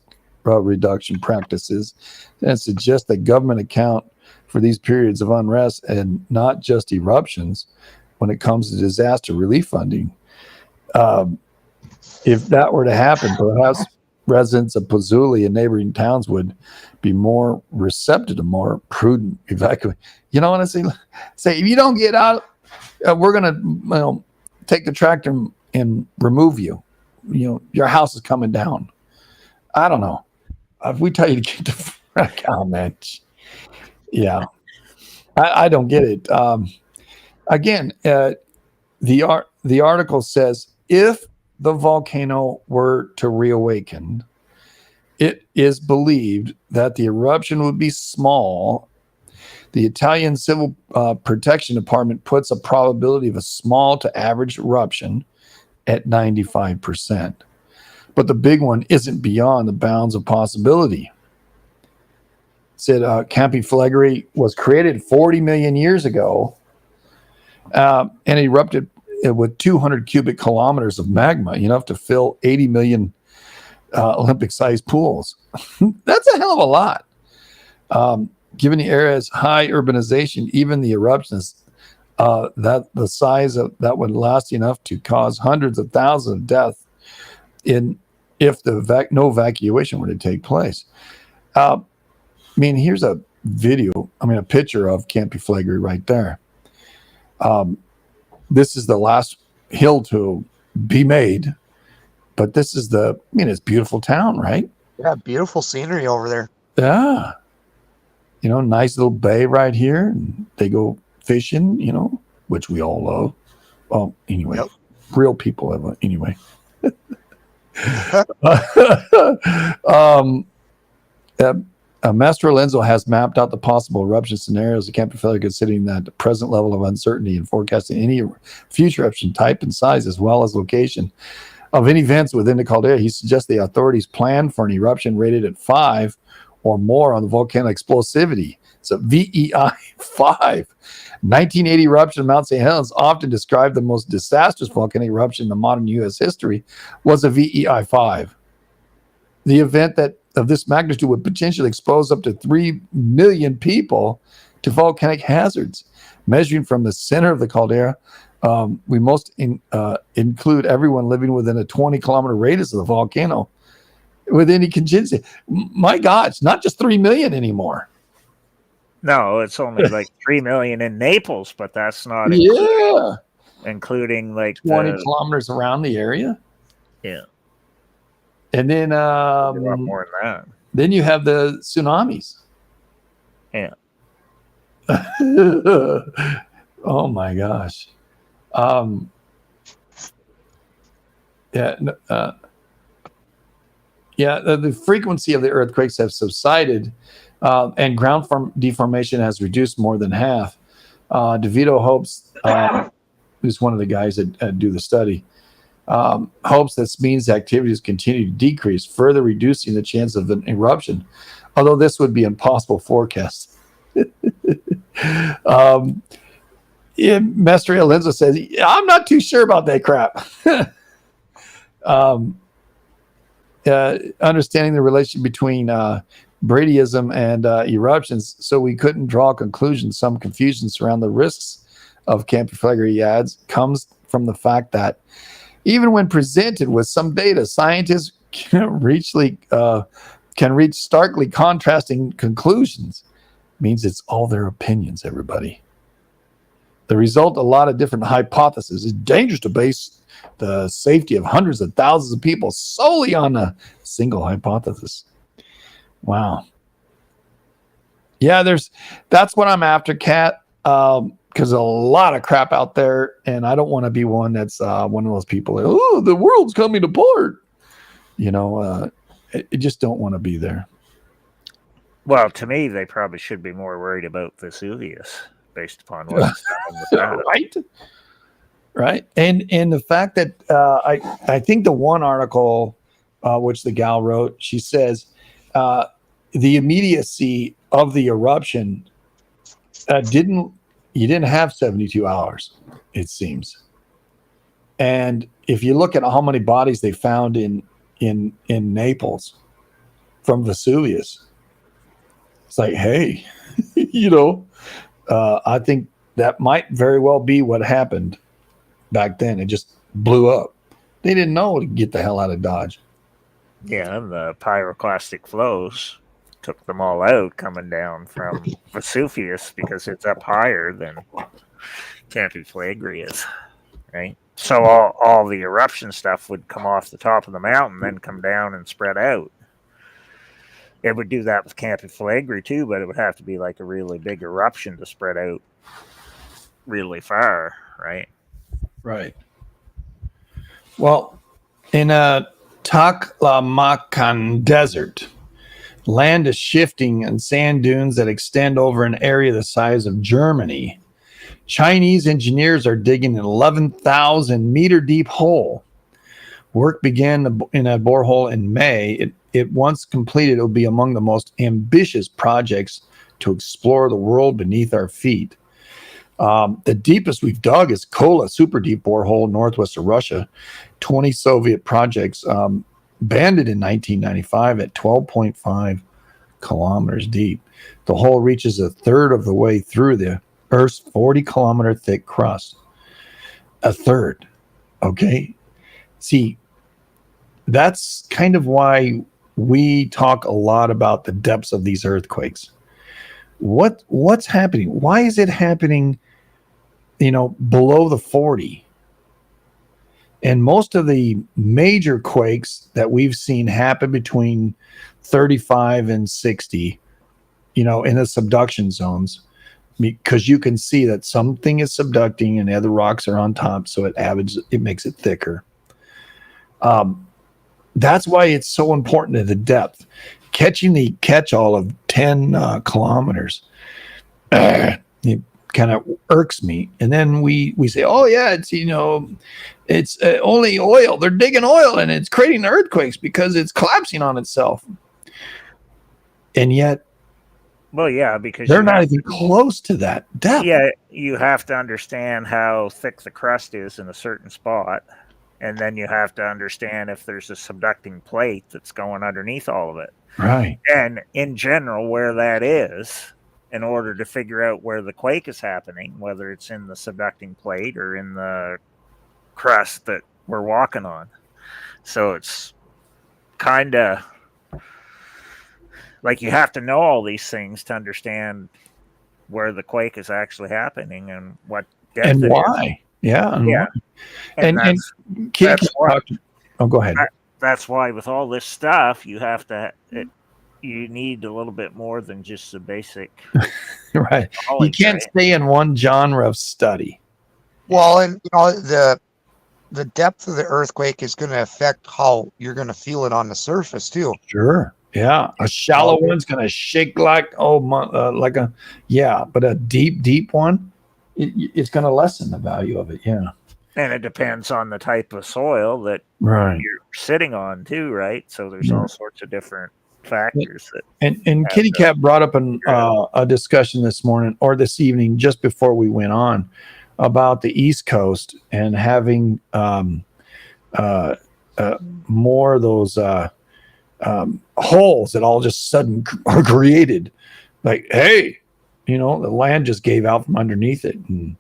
reduction practices and suggest that government account for these periods of unrest and not just eruptions when it comes to disaster relief funding. If that were to happen, perhaps residents of Pozzuoli and neighboring towns would be more receptive to more prudent evacuation. Honestly, say if you don't get out, we're going to take the tractor and remove you. Your house is coming down. I don't know. If we tell you to get the frack out, man. Yeah. I don't get it. Again, the article says if the volcano were to reawaken, it is believed that the eruption would be small. The Italian Civil Protection Department puts a probability of a small to average eruption at 95%. but the big one isn't beyond the bounds of possibility. It said Campi Flegrei was created 40 million years ago and erupted with 200 cubic kilometers of magma, enough to fill 80 million Olympic-sized pools. That's a hell of a lot. Given the area's high urbanization, even the eruptions that the size of that would last enough to cause hundreds of thousands of deaths if no evacuation were to take place. I mean, here's a picture of Campi Flegrei right there. This is the last hill to be made, but this is it's a beautiful town, right? Yeah, beautiful scenery over there. Yeah. Nice little bay right here. And they go fishing, which we all love. Well, anyway, yep. Real people have anyway. Master Lorenzo has mapped out the possible eruption scenarios of Campi Flegrei, considering that the present level of uncertainty in forecasting any future eruption type and size, as well as location of any events within the caldera. He suggests the authorities plan for an eruption rated at 5 or more on the volcanic explosivity. It's a VEI 5. 1980 eruption of Mount St. Helens, often described the most disastrous volcanic eruption in the modern U.S. history, was a VEI 5. The event of this magnitude would potentially expose up to 3 million people to volcanic hazards. Measuring from the center of the caldera, we must include everyone living within a 20-kilometer radius of the volcano with any contingency. My God, it's not just 3 million anymore. No, it's only like 3 million in Naples, but that's not including like 20 kilometers around the area. Yeah. And then a lot more than that. Then you have the tsunamis. Yeah. Oh my gosh. The frequency of the earthquakes have subsided, and ground deformation has reduced more than half. DeVito hopes, who's one of the guys that do the study, hopes this means activities continue to decrease, further reducing the chance of an eruption, although this would be impossible forecast. Master Lorenzo says, I'm not too sure about that crap. Understanding the relation between bradyism and eruptions, so we couldn't draw conclusions. Some confusion surround the risks of Campi Flegrei, he adds, comes from the fact that even when presented with some data, scientists can reach starkly contrasting conclusions. Means it's all their opinions, everybody. The result, a lot of different hypotheses. It's dangerous to base the safety of hundreds of thousands of people solely on a single hypothesis. Wow. Yeah, that's what I'm after, Kat, because a lot of crap out there, and I don't want to be one that's one of those people that, oh, the world's coming apart. I just don't want to be there. Well, to me, they probably should be more worried about Vesuvius based upon what's happened with that. Right. And the fact that I think the one article which the gal wrote, she says the immediacy of the eruption you didn't have 72 hours, it seems. And if you look at how many bodies they found in Naples from Vesuvius, it's like, hey, I think that might very well be what happened back then. It just blew up. They didn't know to get the hell out of Dodge. Yeah, and the pyroclastic flows took them all out coming down from Vesuvius because it's up higher than Campi Flegrei is, right? So all the eruption stuff would come off the top of the mountain, then come down and spread out. It would do that with Campi Flegrei too, but it would have to be like a really big eruption to spread out really far, right? Right. Well, in Taklamakan Desert, land is shifting and sand dunes that extend over an area the size of Germany. Chinese engineers are digging an 11,000 meter deep hole Work began in a borehole in May. It once completed, it would be among the most ambitious projects to explore the world beneath our feet. The deepest we've dug is Kola, super deep borehole northwest of Russia. 20 Soviet projects banded in 1995 at 12.5 kilometers deep. The hole reaches a third of the way through the Earth's 40-kilometer thick crust. A third. Okay. See, that's kind of why we talk a lot about the depths of these earthquakes. What's happening? Why is it happening, below the 40? And most of the major quakes that we've seen happen between 35 and 60, in the subduction zones, because you can see that something is subducting and the other rocks are on top, so it makes it thicker. That's why it's so important to the depth. Catching the catch-all of 10 kilometers, it kind of irks me. And then we say, oh yeah, it's only oil. They're digging oil and it's creating earthquakes because it's collapsing on itself. And yet, well, yeah, because they're not even close to that depth. Yeah, you have to understand how thick the crust is in a certain spot. And then you have to understand if there's a subducting plate that's going underneath all of it. Right. And in general, where that is, in order to figure out where the quake is happening, whether it's in the subducting plate or in the crust that we're walking on. So it's kind of like you have to know all these things to understand where the quake is actually happening and what depth and it why. Is. Yeah. Yeah. And go ahead. That's why with all this stuff, you need a little bit more than just the basic. Right. You can't stay in one genre of study. Well, and the depth of the earthquake is going to affect how you're going to feel it on the surface too. Sure. Yeah. A shallow one's going to shake but a deep one, it's going to lessen the value of it. Yeah. And it depends on the type of soil that you're sitting on too, right? So there's all sorts of different factors. And Kitty Cat brought up a discussion this evening, just before we went on, about the East Coast and having more of those holes that all just sudden are created. Like, hey, the land just gave out from underneath it, and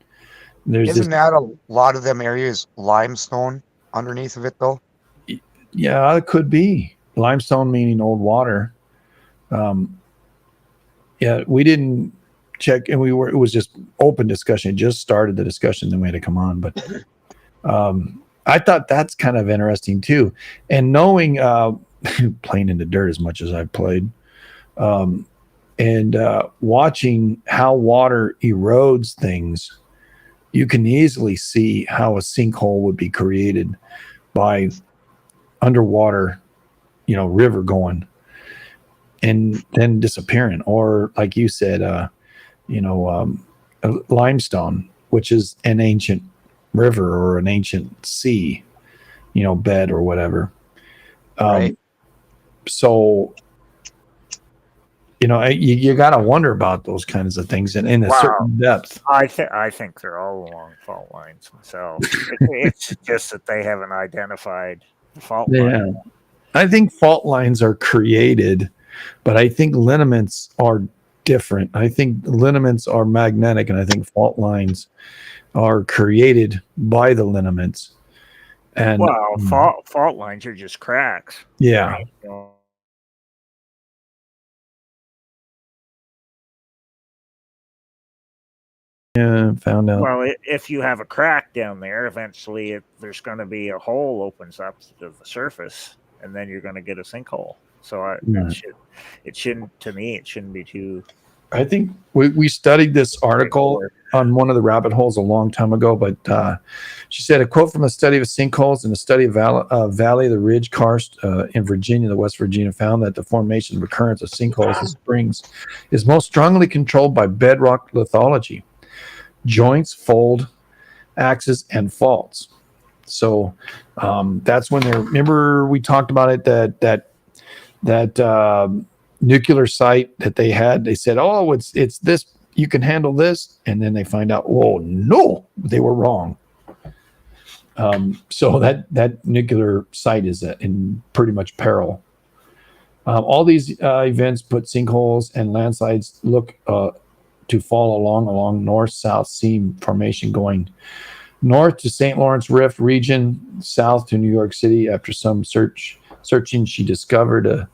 isn't that a lot of them areas limestone underneath of it though? Yeah, it could be limestone, meaning old water. Yeah, we didn't check, and it was just open discussion. It just started the discussion, then we had to come on. But I thought that's kind of interesting too, and knowing playing in the dirt as much as I've played, and watching how water erodes things. You can easily see how a sinkhole would be created by underwater, river going and then disappearing. Or like you said, limestone, which is an ancient river or an ancient sea, bed or whatever. Right. So, you got to wonder about those kinds of things in a certain depth. I think they're all along fault lines themselves. It's just that they haven't identified the fault line. I think fault lines are created, but I think lineaments are different. I think lineaments are magnetic, and I think fault lines are created by the lineaments. And fault lines are just cracks. Yeah. Right? Yeah, found out. Well, if you have a crack down there, eventually there's going to be a hole opens up to the surface, and then you're going to get a sinkhole. So it shouldn't be too. I think we studied this article on one of the rabbit holes a long time ago, but she said, a quote from a study of sinkholes and a study of Valley of the Ridge Karst in Virginia, the West Virginia, found that the formation of occurrence of sinkholes and springs is most strongly controlled by bedrock lithology, joints, fold, axes, and faults. So that's when they're. Remember we talked about it that nuclear site that they had. They said, "Oh, it's this. You can handle this," and then they find out, "Oh no, they were wrong." So that nuclear site is in pretty much peril. All these events put sinkholes and landslides look to fall along north-south seam formation going north to St. Lawrence Rift region, south to New York City. After some searching, she discovered a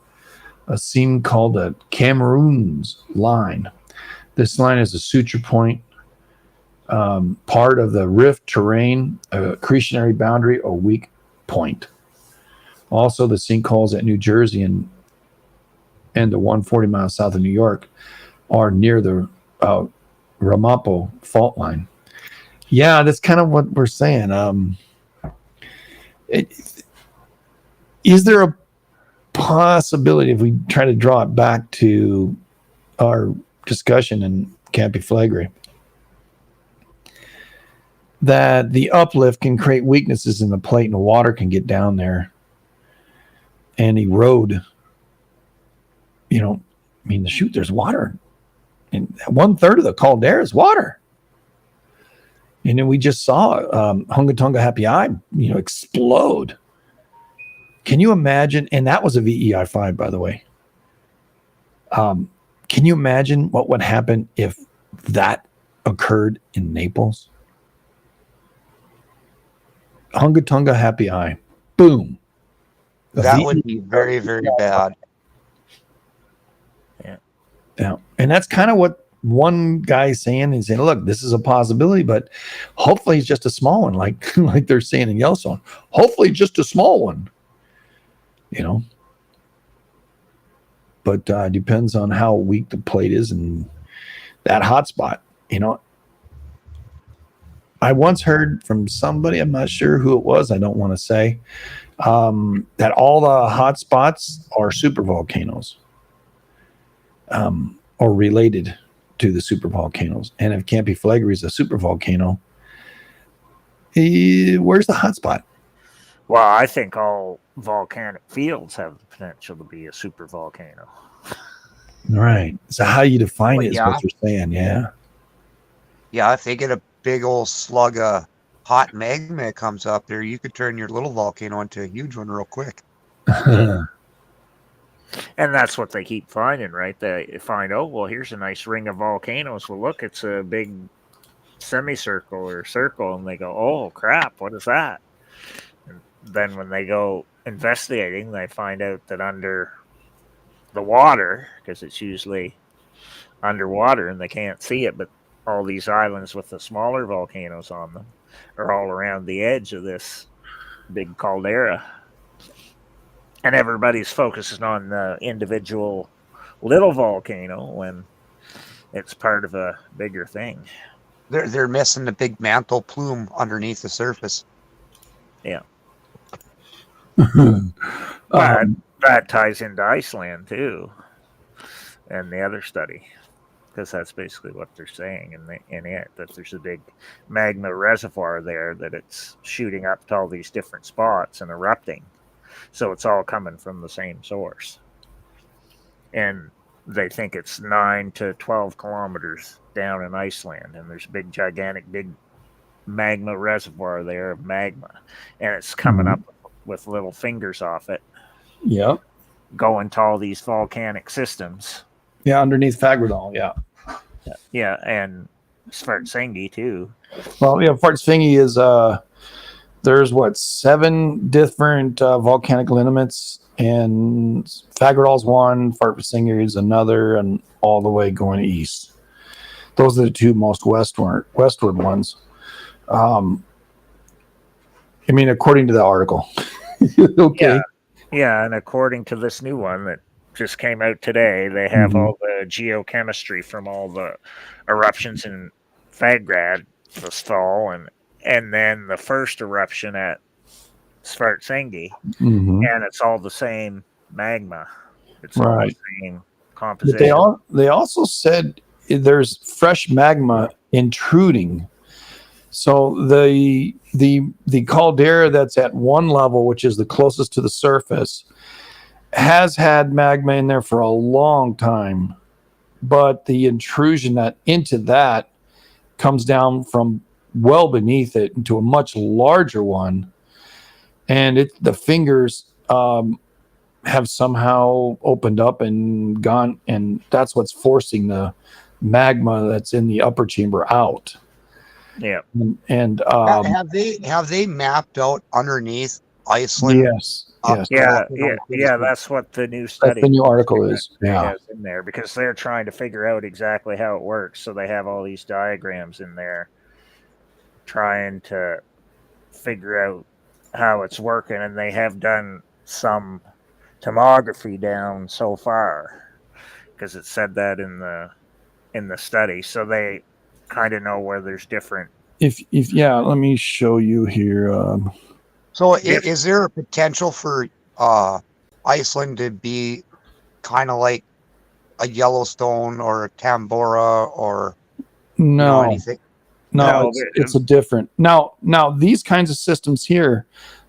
seam called the Cameroons line. This line is a suture point, part of the rift terrain, accretionary boundary, or weak point. Also, the sinkholes at New Jersey and the 140 miles south of New York are near the Ramapo fault line. Yeah, that's kind of what we're saying. Is there a possibility, if we try to draw it back to our discussion in Campi Flegrei, that the uplift can create weaknesses in the plate and the water can get down there and erode? There's water, and 1/3 of the caldera is water. And then we just saw Hunga Tonga Happy Eye, explode. Can you imagine? And that was a VEI 5, by the way. Can you imagine what would happen if that occurred in Naples? Hunga Tonga Happy Eye, boom. That would be very, very bad. Yeah, and that's kind of what one guy's saying. He's saying, look, this is a possibility, but hopefully it's just a small one, like they're saying in Yellowstone. Hopefully just a small one, But depends on how weak the plate is and that hot spot, I once heard from somebody, I'm not sure who it was, I don't want to say, that all the hot spots are supervolcanoes. Or related to the supervolcanoes. And if Campi Flegrei is a supervolcano, where's the hot spot? Well, I think all volcanic fields have the potential to be a supervolcano. Right. So how you define it is what you're saying, yeah? Yeah, if they get a big old slug of hot magma that comes up there, you could turn your little volcano into a huge one real quick. And that's what they keep finding, right? They find, here's a nice ring of volcanoes. Well, look, it's a big semicircle or circle. And they go, oh, crap, what is that? And then when they go investigating, they find out that under the water, because it's usually underwater and they can't see it, but all these islands with the smaller volcanoes on them are all around the edge of this big caldera. And everybody's focusing on the individual little volcano when it's part of a bigger thing. They're missing the big mantle plume underneath the surface. Yeah. That ties into Iceland too, and the other study, because that's basically what they're saying in it, that there's a big magma reservoir there, that it's shooting up to all these different spots and erupting. So it's all coming from the same source. And they think it's 9 to 12 kilometers down in Iceland. And there's a big magma reservoir there of magma. And it's coming up with little fingers off it. Yep. Going to all these volcanic systems. Yeah, underneath Fagradal, yeah. Yeah, and Svartsengi too. Well, yeah, Svartsengi is... there's 7 different volcanic lineaments, and Fagradal's one, Svartsengi is another, and all the way going east. Those are the 2 most westward ones. According to the article. Okay. Yeah, and according to this new one that just came out today, they have all the geochemistry from all the eruptions in Fagrad this fall, and then the first eruption at Svartsengi, and it's all the same magma. It's all the same composition. But they also said there's fresh magma intruding. So the caldera that's at one level, which is the closest to the surface, has had magma in there for a long time, but the intrusion into that comes down from well beneath it into a much larger one, and the fingers have somehow opened up and gone, and that's what's forcing the magma that's in the upper chamber out. Yeah. And have they mapped out underneath Iceland? Yes. Yeah, that's what the new study, the new article is. Yeah, has in there, because they're trying to figure out exactly how it works. So they have all these diagrams in there, trying to figure out how it's working, and they have done some tomography down so far, because it said that in the study. So they kind of know where there's different. If let me show you here. So is there a potential for Iceland to be kind of like a Yellowstone or a Tambora or no, anything? No, it's a different. Now these kinds of systems here,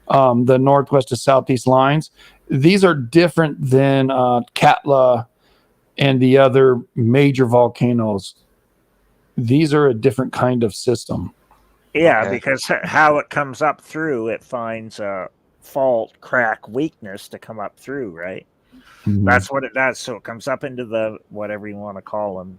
the northwest to southeast lines, these are different than Katla and the other major volcanoes. These are a different kind of system. Yeah, Okay. because how it comes up through, it finds a fault, crack, weakness to come up through, right? Mm-hmm. That's what it does. So it comes up into the, whatever you want to call them.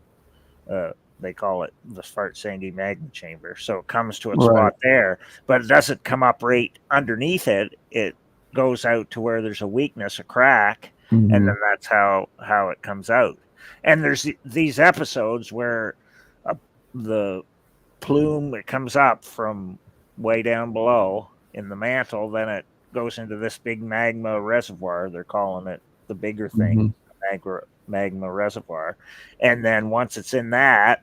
They call it the Svartsengi magma chamber. So it comes to a spot there, but it doesn't come up right underneath it. It goes out to where there's a weakness, a crack, and then that's how it comes out. And there's these episodes where the plume, it comes up from way down below in the mantle, then it goes into this big magma reservoir. They're calling it the bigger thing, magma reservoir. And then once it's in that,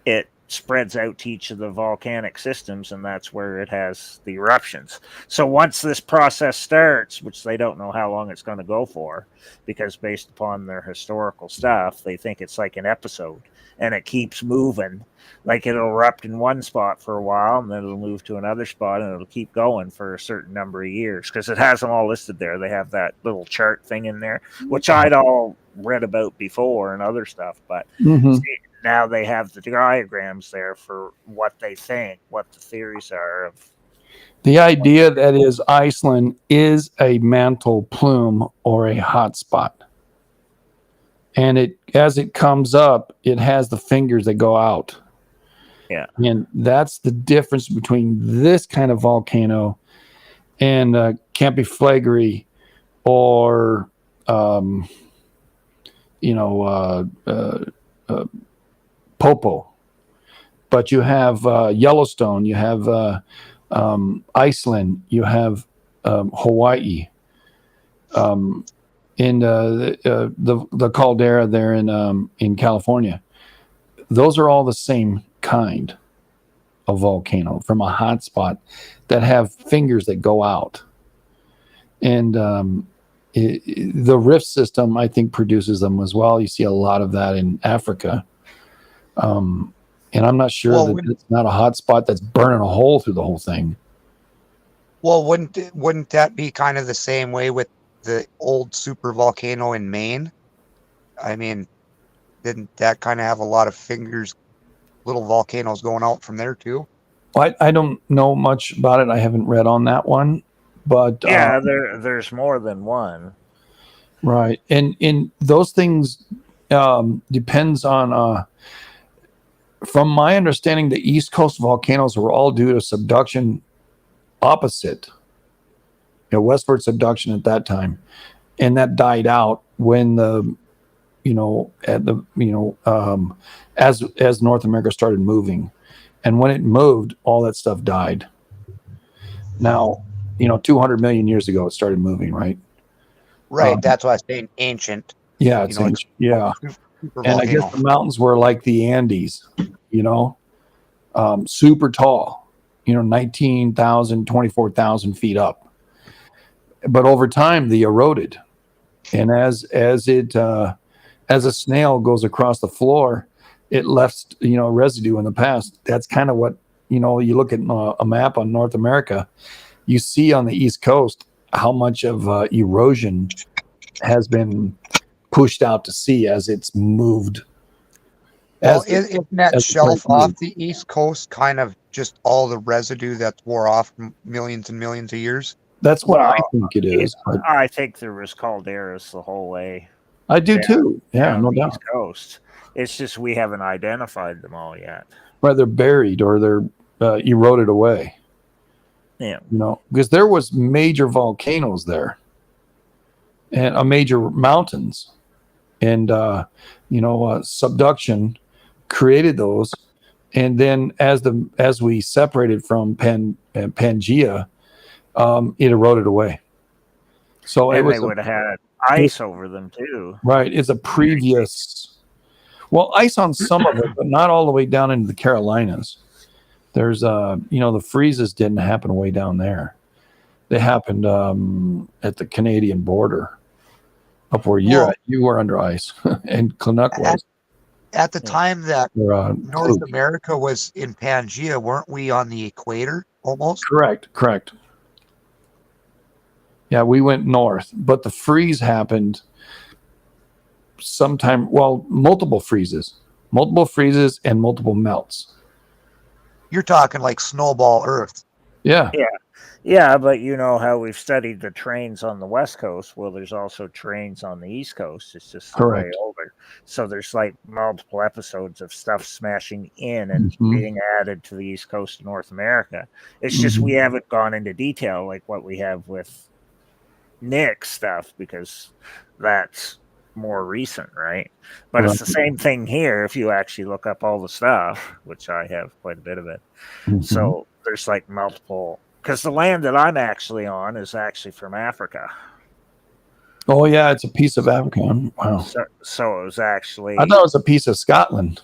it spreads out to each of the volcanic systems, and that's where it has the eruptions. So once this process starts, which they don't know how long it's going to go for, because based upon their historical stuff, they think it's like an episode, and it keeps moving. Like it'll erupt in one spot for a while, and then it'll move to another spot, and it'll keep going for a certain number of years, because it has them all listed there. They have that little chart thing in there, which I'd all read about before and other stuff, but now they have the diagrams there for what they think, what the theories are of. The idea that is Iceland is a mantle plume or a hot spot. And as it comes up, it has the fingers that go out. Yeah. And that's the difference between this kind of volcano and Campiflagri or, Popo. But you have Yellowstone, you have Iceland, you have Hawaii, and the caldera there in California. Those are all the same kind of volcano from a hot spot that have fingers that go out. And the rift system, I think, produces them as well. You see a lot of that in Africa. And I'm not sure that it's not a hot spot that's burning a hole through the whole thing. Well, wouldn't that be kind of the same way with the old super volcano in Maine? I mean, didn't that kind of have a lot of fingers, little volcanoes going out from there too? I don't know much about it. I haven't read on that one, but yeah, there's more than one. Right, and those things depends on. From my understanding, the East Coast volcanoes were all due to subduction opposite, westward subduction at that time, and that died out when as North America started moving, and when it moved, all that stuff died. Now, 200 million years ago, it started moving, right? Right. That's why I say ancient. Yeah, it's ancient. Yeah. And I guess the mountains were like the Andes, super tall, 19,000, 24,000 feet up. But over time, they eroded. And as a snail goes across the floor, it left, residue in the past. That's kind of what you look at a map on North America, you see on the East Coast how much of erosion has been pushed out to sea as it's moved. Well, isn't that shelf off the East Coast kind of just all the residue that's wore off from millions and millions of years? That's what I think it is. I think there was calderas the whole way. I do too. Yeah, no doubt. East Coast. It's just we haven't identified them all yet. Right, they're buried or they're eroded away. Yeah, because there was major volcanoes there, and major mountains, and subduction created those, and then as we separated from Pangea, it eroded away. So they would have had ice over them too. Right, it's a previous. Well, ice on some of it, but not all the way down into the Carolinas. There's the freezes didn't happen way down there. They happened at the Canadian border, up where you were under ice, and Canuck was. At the time that North America was in Pangea, weren't we on the equator almost? Correct. Yeah, we went north, but the freeze happened sometime. Well, multiple freezes and multiple melts. You're talking like snowball Earth. Yeah. But you know how we've studied the trains on the West Coast. Well, there's also trains on the East Coast. It's just way over. So there's like multiple episodes of stuff smashing in and being added to the East Coast of North America. It's just we haven't gone into detail like what we have with Nick's stuff because that's more recent, right? But it's the same thing here if you actually look up all the stuff, which I have quite a bit of it. So there's like multiple, because the land that I'm actually on is actually from Africa. Oh yeah, it's a piece of Africa. Wow. So it was actually, I thought it was a piece of Scotland.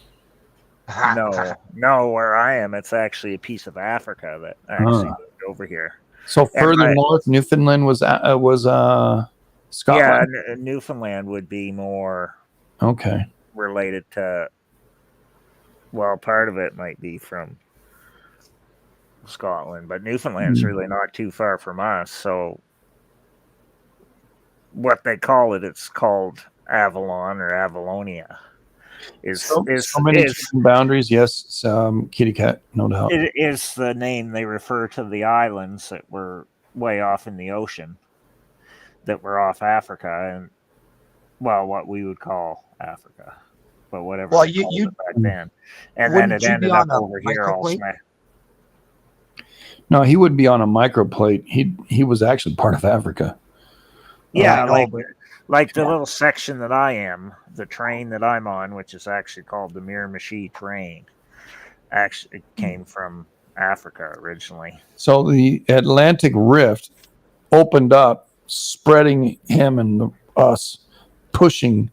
No, where I am, it's actually a piece of Africa that actually moved over here. So further north, Newfoundland was Scotland. Yeah, Newfoundland would be more related to. Well, part of it might be from Scotland, but Newfoundland's really not too far from us. So, what they call it's called Avalon or Avalonia. So many boundaries, yes. Kitty cat, no doubt. It is the name they refer to the islands that were way off in the ocean, that were off Africa, and what we would call Africa, but whatever. Well, you back then, and then it ended up over here all smack. No, he would be on a microplate. He was actually part of Africa. Yeah, like the little section that I am, the train that I'm on, which is actually called the Miramichi train, actually came from Africa originally. So the Atlantic Rift opened up, spreading him and us, pushing.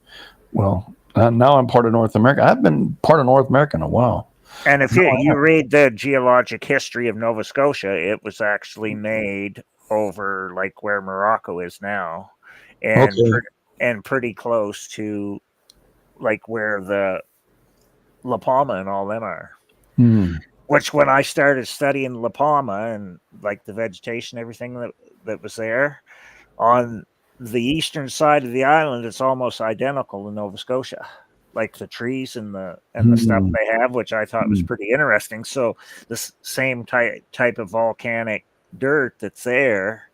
Well, now I'm part of North America. I've been part of North America in a while. And if you read the geologic history of Nova Scotia, it was actually made over like where Morocco is now. And pretty close to like where the La Palma and all them are. Which when I started studying La Palma and like the vegetation, everything that was there on the eastern side of the island, it's almost identical to Nova Scotia. Like the trees and the stuff they have, which I thought was pretty interesting. So the same type of volcanic dirt that's there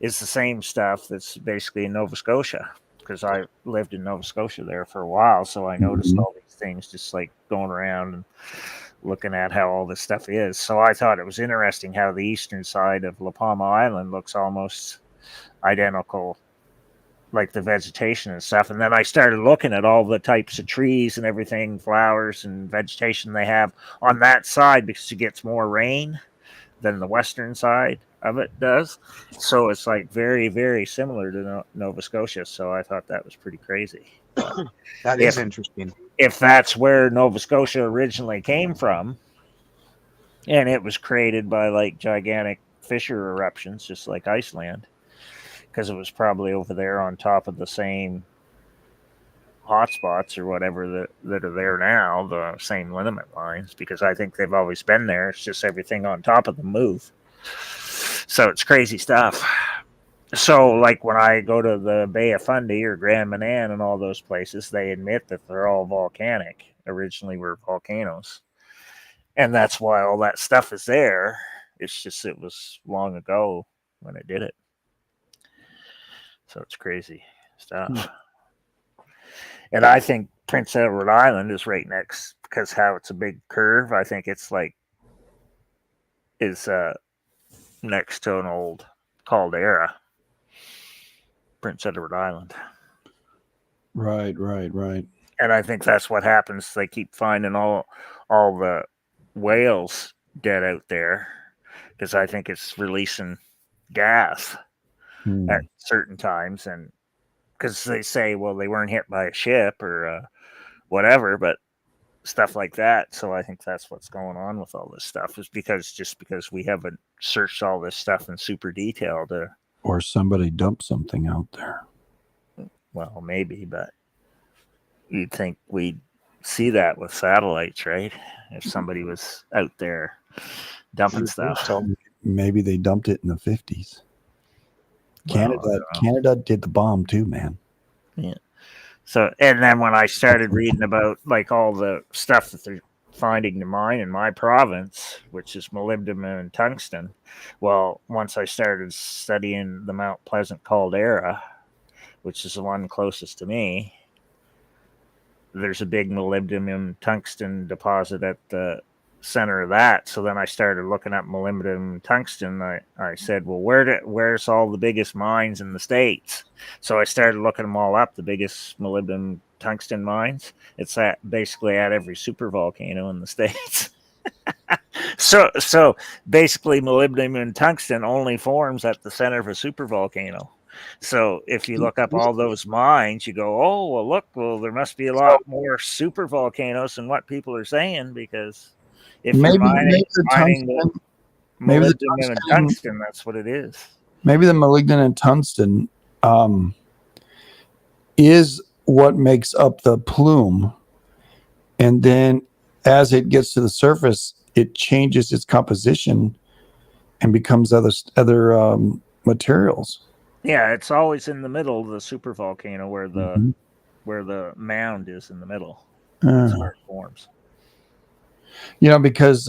is the same stuff that's basically in Nova Scotia, because I lived in Nova Scotia there for a while. So I noticed all these things just like going around and looking at how all this stuff is. So I thought it was interesting how the eastern side of La Palma Island looks almost identical, like the vegetation and stuff. And then I started looking at all the types of trees and everything, flowers and vegetation they have on that side, because it gets more rain than the western side of it does. So it's like very, very similar to Nova Scotia. So I thought that was pretty crazy. That is interesting. If that's where Nova Scotia originally came from, and it was created by like gigantic fissure eruptions, just like Iceland, because it was probably over there on top of the same hotspots or whatever that are there now, the same liniment lines, because I think they've always been there. It's just everything on top of them move. So it's crazy stuff. So, like when I go to the Bay of Fundy or Grand Manan and all those places, they admit that they're all volcanic. Originally were volcanoes. And that's why all that stuff is there. It's just it was long ago when it did it. So it's crazy stuff. And I think Prince Edward Island is right next because how it's a big curve. I think it's like is next to an old caldera. Prince Edward Island. Right. And I think that's what happens. They keep finding all the whales dead out there because I think it's releasing gas at certain times, and because they say, well, they weren't hit by a ship or whatever, but stuff like that. So I think that's what's going on with all this stuff is because we haven't searched all this stuff in super detail or somebody dumped something out there. Well, maybe, but you'd think we'd see that with satellites, right? If somebody was out there dumping stuff. So maybe they dumped it in the 50s. Canada did the bomb too, man. Yeah. So, and then when I started reading about like all the stuff that they're finding to mine in my province, which is molybdenum and tungsten, well, once I started studying the Mount Pleasant caldera, which is the one closest to me, there's a big molybdenum tungsten deposit at the center of that. So then I started looking up molybdenum tungsten. I said, well, where's all the biggest mines in the States? So I started looking them all up, the biggest molybdenum tungsten mines. It's basically at every supervolcano in the States. So basically molybdenum and tungsten only forms at the center of a supervolcano. So if you look up all those mines, you go, oh, well, look, there must be a lot more super volcanoes than what people are saying, because if you're mining molybdenum and tungsten, that's what it is. Maybe the molybdenum and tungsten is what makes up the plume. And then as it gets to the surface, it changes its composition and becomes other materials. Yeah, it's always in the middle of the supervolcano where the mound is in the middle. That's where it forms. Because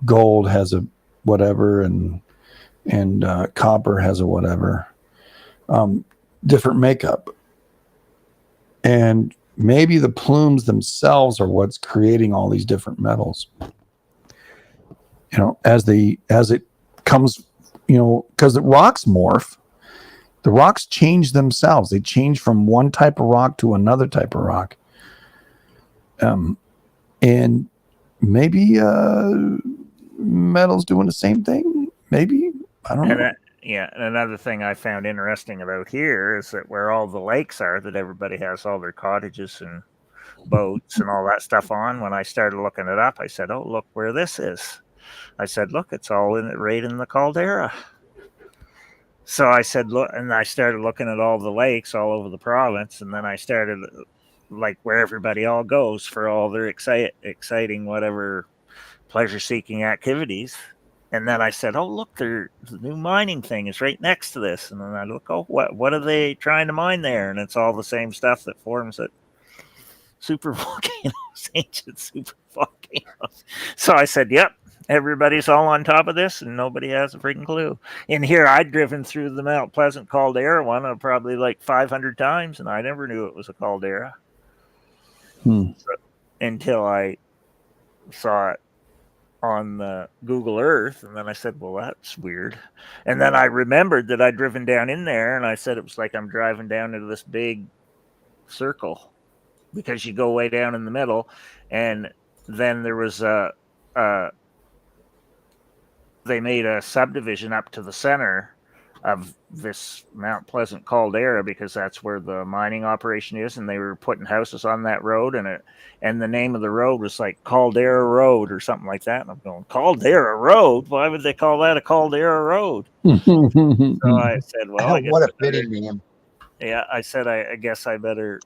gold has a whatever and copper has a whatever, different makeup, and maybe the plumes themselves are what's creating all these different metals. As it comes. Because the rocks morph, the rocks change themselves. They change from one type of rock to another type of rock. And maybe metal's doing the same thing. Maybe. I don't know. And another thing I found interesting about here is that where all the lakes are that everybody has all their cottages and boats and all that stuff on, when I started looking it up, I said, oh, look where this is. I said, look, it's all right in the caldera. So I said, look, and I started looking at all the lakes all over the province. And then I started like where everybody all goes for all their exciting, whatever pleasure seeking activities. And then I said, oh, look, the new mining thing is right next to this. And then I look, oh, what are they trying to mine there? And it's all the same stuff that forms at supervolcanoes, ancient supervolcanoes. So I said, yep. Everybody's all on top of this, and nobody has a freaking clue. In here, I'd driven through the Mount Pleasant caldera one probably like 500 times, and I never knew it was a caldera until I saw it on the Google Earth, and then I said, well, that's weird. And then I remembered that I'd driven down in there, and I said it was like I'm driving down into this big circle, because you go way down in the middle, and then there was they made a subdivision up to the center of this Mount Pleasant caldera because that's where the mining operation is, and they were putting houses on that road, and the name of the road was like Caldera Road or something like that. And I'm going, Caldera Road? Why would they call that a Caldera Road? So I said, well, I guess what a fitting name. Yeah, I said I guess I better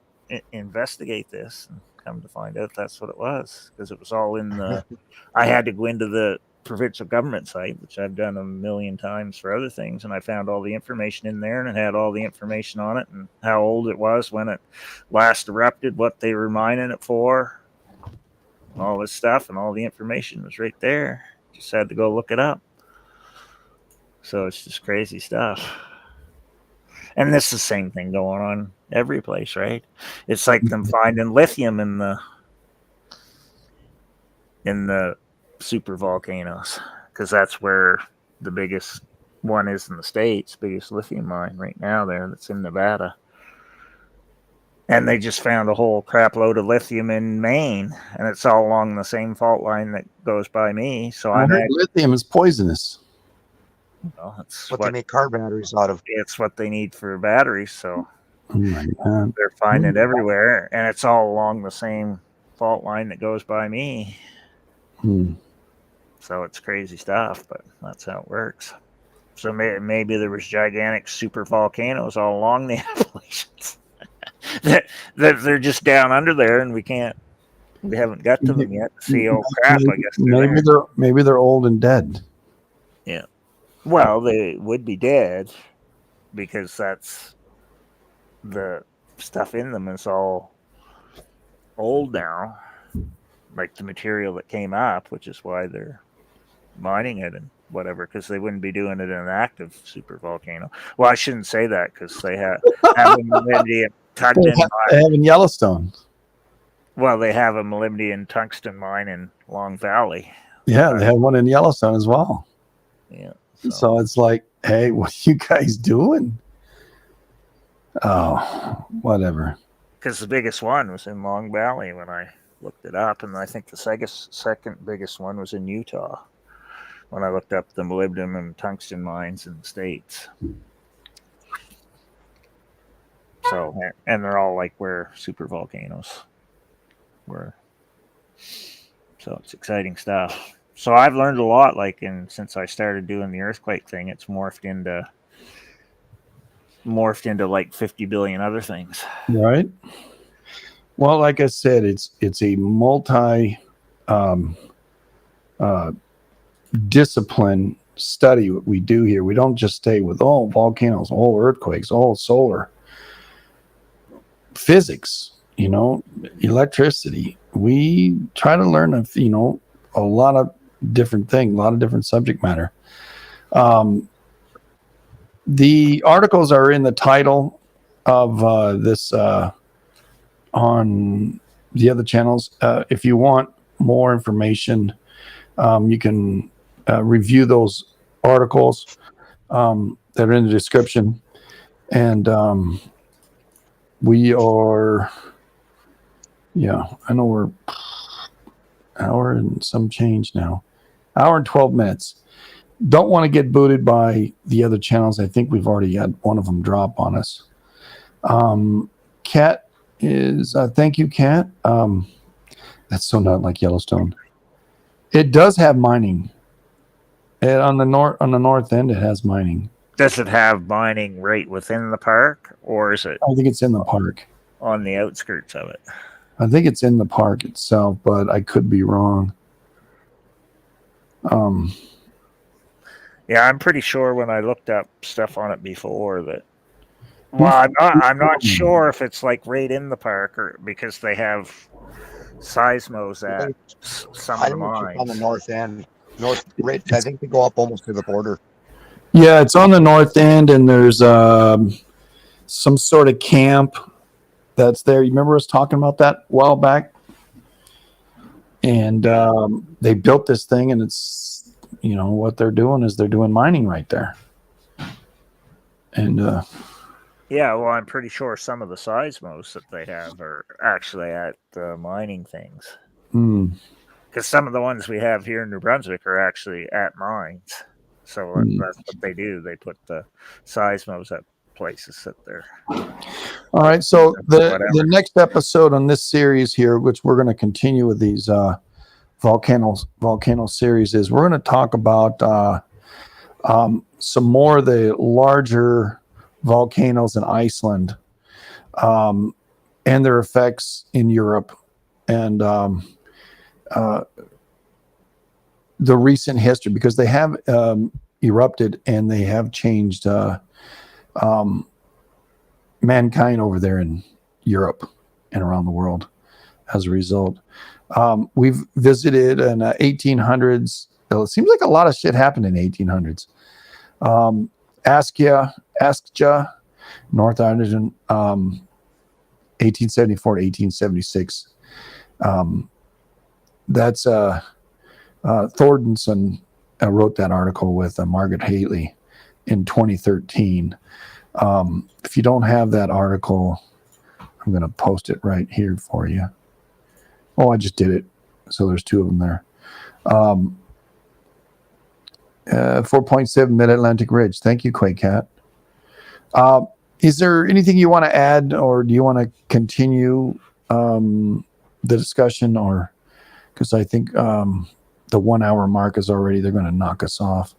investigate this, and come to find out that's what it was, because it was all in the. I had to go into the provincial government site, which I've done a million times for other things, and I found all the information in there, and it had all the information on it, and how old it was when it last erupted, what they were mining it for, all this stuff, and all the information was right there. Just had to go look it up. So it's just crazy stuff. And this is the same thing going on every place, right? It's like them finding lithium in the super volcanoes, because that's where the biggest one is in the States, biggest lithium mine right now there, that's in Nevada. And they just found a whole crap load of lithium in Maine, and it's all along the same fault line that goes by me. So I heard lithium is poisonous. Well, that's what they make car batteries out of. It's what they need for batteries. So Oh my God. they're finding it everywhere, and it's all along the same fault line that goes by me. So it's crazy stuff, but that's how it works. So maybe there was gigantic super volcanoes all along the Appalachians that they're just down under there, and we haven't got to them yet to see. Oh crap! I guess maybe they're old and dead. Yeah. Well, they would be dead, because that's the stuff in them is all old now, like the material that came up, which is why they're mining it and whatever, because they wouldn't be doing it in an active super volcano. Well, I shouldn't say that, because they have a molybdenum tungsten mine. They have in Yellowstone. Well, they have a molybdenum tungsten mine in Long Valley. Yeah, they have one in Yellowstone as well. Yeah. So it's like, hey, what are you guys doing? Oh, whatever. Because the biggest one was in Long Valley when I looked it up, and I think the second biggest one was in Utah when I looked up the molybdenum and tungsten mines in the States. So, and they're all like where super volcanoes were. So it's exciting stuff. So I've learned a lot, since I started doing the earthquake thing. It's morphed into like 50 billion other things. Right. Well, like I said, it's a multi discipline study what we do here. We don't just stay with volcanoes, earthquakes, solar, physics, electricity. We try to learn a lot of different things, a lot of different subject matter. The articles are in the title of this on the other channels. If you want more information, you can review those articles that are in the description. And we are, I know we're hour and some change now. Hour and 12 minutes. Don't want to get booted by the other channels. I think we've already had one of them drop on us. Kat is, thank you, Kat. That's so not like Yellowstone. It does have mining. And on the north end, it has mining. Does it have mining right within the park, or is it? I think it's in the park. On the outskirts of it. I think it's in the park itself, but I could be wrong. Yeah, I'm pretty sure when I looked up stuff on it before that. Well, I'm not sure if it's like right in the park, or because they have seismos at some of the mines on the north end. I think they go up almost to the border. Yeah, it's on the north end, and there's some sort of camp that's there. You remember us talking about that a while back? And they built this thing, and it's, what they're doing is they're doing mining right there. And yeah, well, I'm pretty sure some of the seismos that they have are actually at mining things. Because some of the ones we have here in New Brunswick are actually at mines. So that's what they do. They put the seismos at places that they're. All right. So the next episode on this series here, which we're going to continue with these volcano series, is we're going to talk about some more of the larger volcanoes in Iceland and their effects in Europe, and the recent history, because they have erupted and they have changed mankind over there in Europe and around the world as a result. We've visited in 1800s. It seems like a lot of shit happened in 1800s. Askja, North Ireland, 1874 to 1876. That's Thornton wrote that article with Margaret Haley in 2013. If you don't have that article, I'm going to post it right here for you. Oh, I just did it. So there's two of them there. 4.7 Mid-Atlantic Ridge. Thank you, Quakecat. Is there anything you want to add, or do you want to continue the discussion? Or because I think the 1 hour mark is already, they're going to knock us off.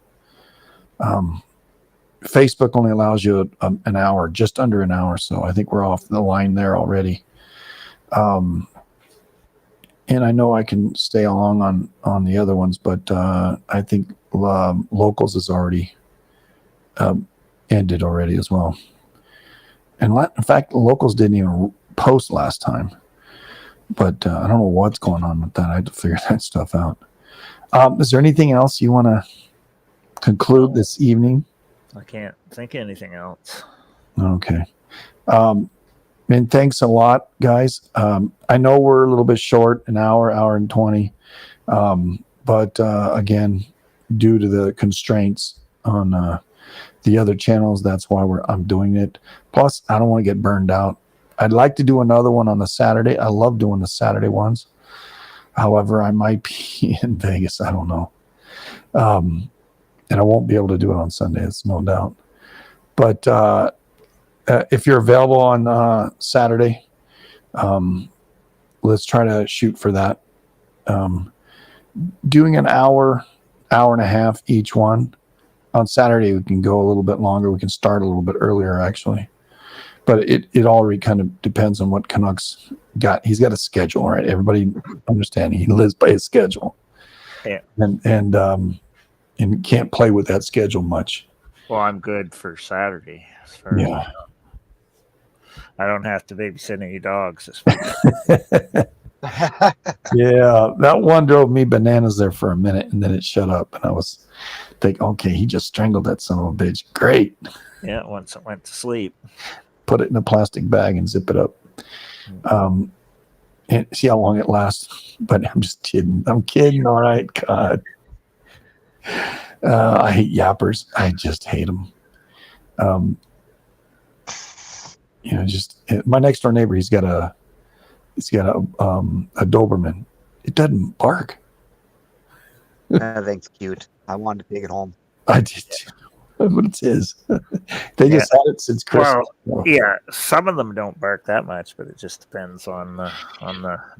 Facebook only allows you an hour, just under an hour. So I think we're off the line there already. And I know I can stay along on the other ones, but I think Locals is already ended already as well. And in fact, Locals didn't even post last time. But I don't know what's going on with that. I had to figure that stuff out. Is there anything else you want to conclude this evening? I can't think of anything else. Okay. And thanks a lot, guys. I know we're a little bit short, an hour and 20. But again, due to the constraints on the other channels, that's why I'm doing it. Plus, I don't want to get burned out. I'd like to do another one on the Saturday. I love doing the Saturday ones. However, I might be in Vegas. I don't know. And I won't be able to do it on Sunday. It's no doubt. But if you're available on Saturday, let's try to shoot for that. Doing an hour and a half each one. On Saturday, we can go a little bit longer. We can start a little bit earlier, actually. But it all kind of depends on what Canucks got. He's got a schedule, right? Everybody understand he lives by his schedule. Yeah. And can't play with that schedule much. Well, I'm good for Saturday. Yeah. I don't have to babysit any dogs this week. Yeah, that one drove me bananas there for a minute, and then it shut up, and I was thinking, okay, he just strangled that son of a bitch. Great. Yeah, once it went to sleep. Put it in a plastic bag and zip it up. And see how long it lasts. But I'm just kidding. I'm kidding. All right. God. I hate yappers. I just hate them. My next door neighbor, he's got a Doberman. It doesn't bark. That thing's cute. I wanted to take it home. I did too. But it's his. They just had it since Christmas. Well, yeah, some of them don't bark that much, but it just depends on the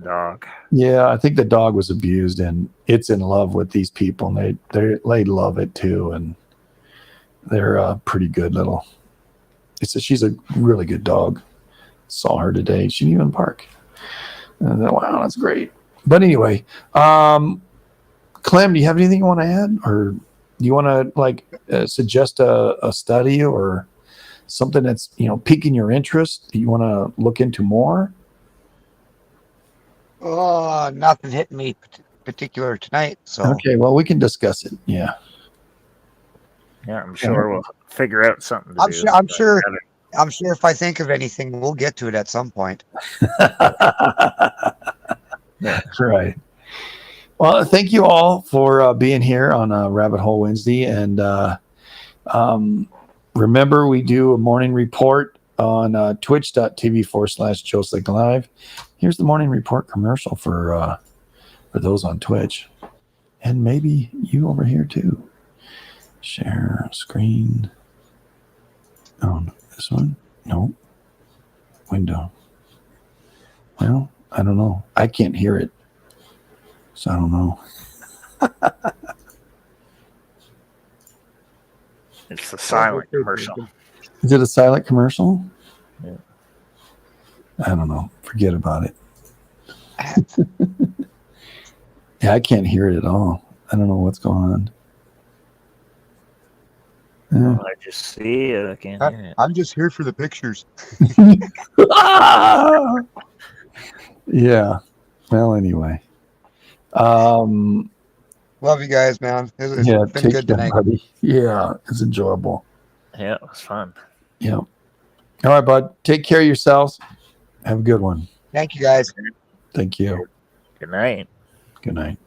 dog. Yeah, I think the dog was abused, and it's in love with these people, and they love it too, and they're pretty good little. She's a really good dog. Saw her today. She didn't even bark. And then, wow, that's great. But anyway, Clem, do you have anything you want to add, or do you want to suggest a study or something that's piquing your interest? Do you want to look into more? Oh, nothing hit me particular tonight. So okay, well, we can discuss it. Yeah. Yeah, I'm sure we'll figure out something to do. I'm sure if I think of anything, we'll get to it at some point. Yeah, right. Well, thank you all for being here on Rabbit Hole Wednesday. And remember, we do a morning report on twitch.tv/JSL Live. Here's the morning report commercial for those on Twitch. And maybe you over here too. Share screen. Oh, this one? No. Window. Well, I don't know. I can't hear it. So I don't know. It's a silent commercial. Is it a silent commercial? Yeah. I don't know. Forget about it. Yeah, I can't hear it at all. I don't know what's going on. Yeah. I just see it. I can't hear it. I'm just here for the pictures. Yeah. Well, anyway. Love you guys, man. It's Yeah, been take good care, tonight. buddy. Yeah, it's enjoyable. Yeah, it was fun. Yeah. All right, bud. Take care of yourselves. Have a good one. Thank you, guys. Thank you. Good night. Good night.